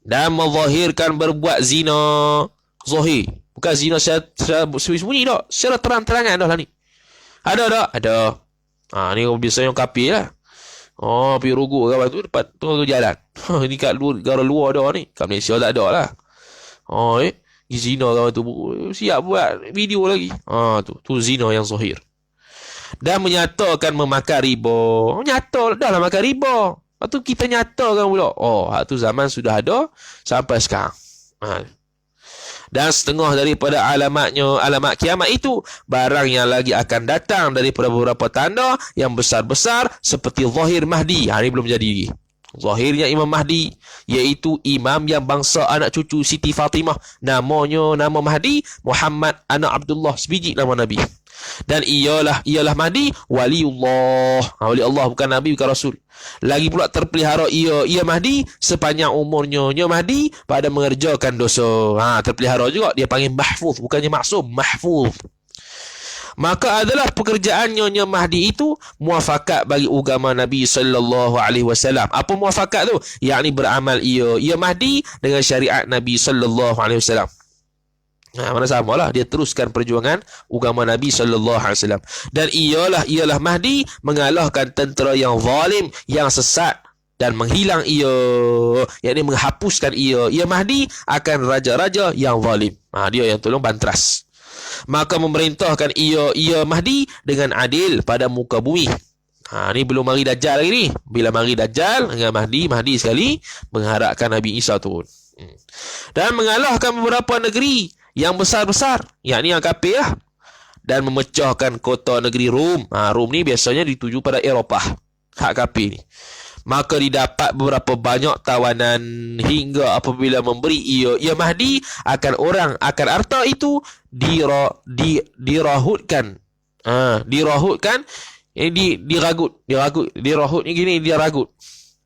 Speaker 3: Dan menzahirkan berbuat zina. Zahir. Bukan zina secara sembunyi tak. Secara terang-terangan dah lah ni. Ada. Ni biasanya orang kafir lah. Pergi rogok kawan tu depan tengah jalan. Ni kat negara luar ada ni. Kat Malaysia tak ada lah. Zina kawan tu siap buat video lagi. Tu zina yang zahir. Dan menyatakan memakan riba. Nyata dah lah makan riba. Lepas tu kita nyatakan pula. Oh, hak tu zaman sudah ada sampai sekarang. Dan setengah daripada alamat kiamat itu barang yang lagi akan datang daripada beberapa tanda yang besar-besar seperti zahir Mahdi. Ini belum jadi. Zahirnya Imam Mahdi, iaitu imam yang bangsa anak cucu Siti Fatimah. Nama Mahdi Muhammad anak Abdullah, sebiji nama Nabi. Dan ialah Mahdi waliullah. Wali Allah, bukan Nabi, bukan Rasul. Lagi pula terpelihara ia Mahdi sepanjang umurnya. Mahdi pada mengerjakan dosa. Terpelihara juga. Dia panggil mahfuz, bukannya maksum, mahfuz. Maka adalah pekerjaannya Mahdi itu muafakat bagi agama Nabi sallallahu alaihi wasallam. Apa muafakat tu? Yakni beramal ia Mahdi dengan syariat Nabi sallallahu alaihi wasallam. Mana samalah, dia teruskan perjuangan agama Nabi sallallahu alaihi wasallam. Dan ialah Mahdi mengalahkan tentera yang zalim, yang sesat, dan menghilang yakni menghapuskan ia Mahdi akan raja-raja yang zalim. Dia yang tolong bantras. Maka memerintahkan ia Mahdi dengan adil pada muka bumi. Ni belum mari Dajjal lagi ni. Bila mari Dajjal dengan Mahdi sekali mengharapkan Nabi Isa turun. Dan mengalahkan beberapa negeri yang besar-besar, yakni yang kafir lah. Dan memecahkan kota negeri Rom. Rom ni biasanya dituju pada Eropah, hak kafir ni. Maka didapat beberapa banyak tawanan hingga apabila memberi ia Mahdi akan harta itu dirahutkan. Dirahutkan ini dirahut ni gini, dia ragut.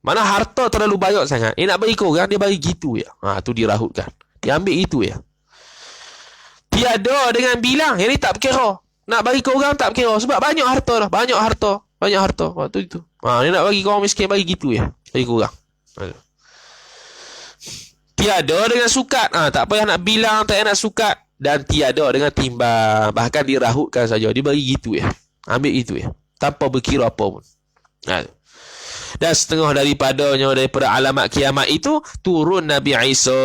Speaker 3: Mana harta terlalu banyak sangat. Nak bagi kau orang, dia bagi gitu ya. Tu dirahutkan. Dia ambil itu ya. Tiada dengan bilang. Yang ni tak berkira. Nak bagi kau orang tak berkira sebab banyak harta dah, banyak harta. Waktu itu. Dia nak bagi kau miskin, bagi gitu ya. Bagi kau orang. Tiada dengan sukat. Tak payah nak bilang, tak payah nak sukat. Dan tiada dengan timbang. Bahkan dirahutkan saja. Dia bagi gitu ya. Ambil itu ya. Tanpa berkira apa pun. Dan setengah daripada alamat kiamat itu, turun Nabi Isa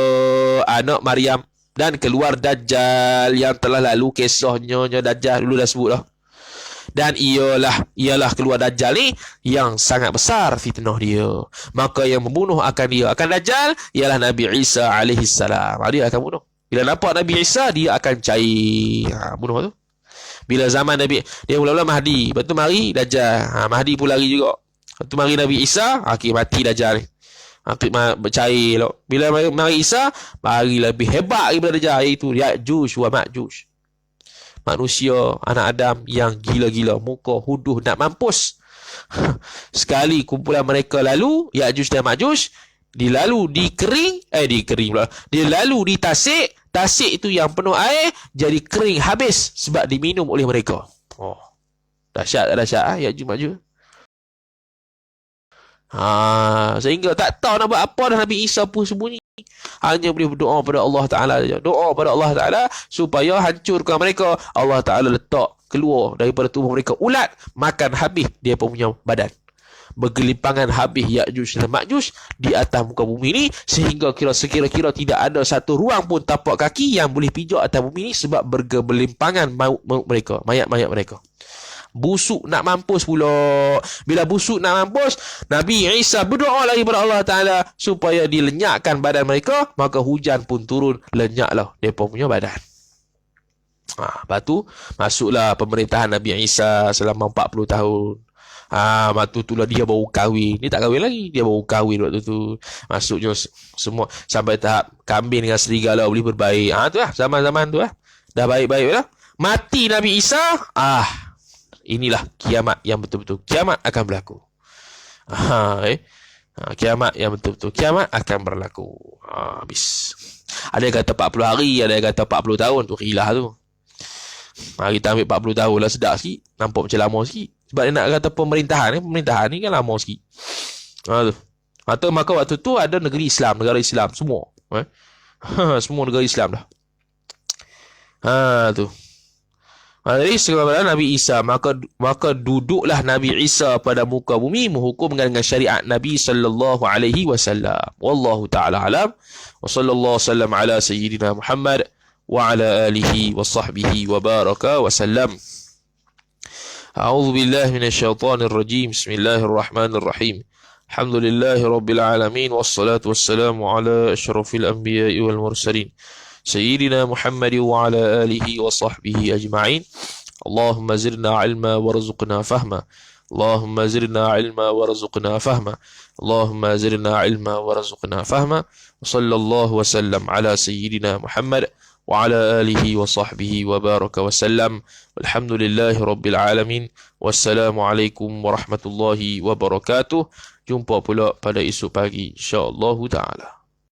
Speaker 3: anak Maryam. Dan keluar Dajjal yang telah lalu kisahnya. Dajjal dulu dah sebut lah. Dan ialah keluar Dajjal ni yang sangat besar fitnah dia. Maka yang membunuh akan Dajjal ialah Nabi Isa alaihi salam. Dia akan bunuh. Bila nampak Nabi Isa, dia akan cair. Bunuh tu. Bila zaman Nabi, dia mula-mula Mahdi. Lepas tu mari Dajjal. Mahdi pun lari juga. Lepas tu mari Nabi Isa, mati Dajjal ni. Bercair lah. Bila mari Isa, mari lebih hebat daripada Dajjal, iaitu Ya'juj wa Ma'juj. Manusia, anak Adam yang gila-gila, muka huduh nak mampus. Sekali kumpulan mereka lalu, Ya'juj dan Ma'juj, dilalu di kering pula. Dia lalu di tasik itu yang penuh air jadi kering habis sebab diminum oleh mereka. Dahsyat Ya'juj Ma'juj. Sehingga tak tahu nak buat apa dah. Nabi Isa pun sembunyi. Hanya boleh berdoa pada Allah Ta'ala saja. Doa pada Allah Ta'ala supaya hancurkan mereka. Allah Ta'ala letak keluar daripada tubuh mereka ulat, makan habis dia punya badan. Bergelimpangan habis Ya'juj dan Ma'juj di atas muka bumi ni, sehingga sekira-kira tidak ada satu ruang pun tapak kaki yang boleh pijak atas bumi ni sebab bergelimpangan mereka, mayat-mayat mereka. Busuk nak mampus pula. Bila busuk nak mampus, Nabi Isa berdoa lagi kepada Allah Ta'ala supaya dilenyakkan badan mereka. Maka hujan pun turun, lenyaklah mereka punya badan. Lepas tu masuklah pemerintahan Nabi Isa selama 40 tahun. Waktu tu lah dia baru kahwin. Dia tak kahwin lagi, dia baru kahwin waktu tu. Masuknya semua sampai tahap kambing dengan serigala boleh berbaik. Tu lah zaman-zaman tu lah. Dah baik-baik lah. Mati Nabi Isa. Inilah kiamat yang betul-betul kiamat akan berlaku. Kiamat yang betul-betul kiamat akan berlaku. Habis. Ada yang kata 40 hari, ada yang kata 40 tahun. Tu rilah tu. Mari kita ambil 40 tahun lah, sedap sikit. Nampak macam lama sikit. Sebab dia nak kata pemerintahan ni kan lama sikit. Maka waktu tu ada negeri Islam, negara Islam semua. Semua negara Islam dah. Tu. Jadi sekarang Nabi Isa, maka duduklah Nabi Isa pada muka bumi menghukum dengan syariat Nabi sallallahu alaihi wasallam. Wallahu taala alam. Wa sallallahu sallam ala sayyidina Muhammad wa ala alihi wa sahbihi wa baraka wa sallam. أعوذ بالله من الشيطان الرجيم. بسم الله الرحمن الرحيم. الحمد لله رب العالمين، والصلاة والسلام على أشرف الأنبياء والمرسلين سيدنا محمد وعلى آله وصحبه أجمعين. اللهم زرنا علما وارزقنا فهما. اللهم زرنا علما وارزقنا فهما. اللهم زرنا علما وارزقنا فهما. وصلى الله وسلم على سيدنا محمد وعلى آله وصحبه وبارك وسلم. والحمد لله رب العالمين. والسلام عليكم ورحمة الله وبركاته. Jumpa pula pada esok pagi, insya-Allah Taala.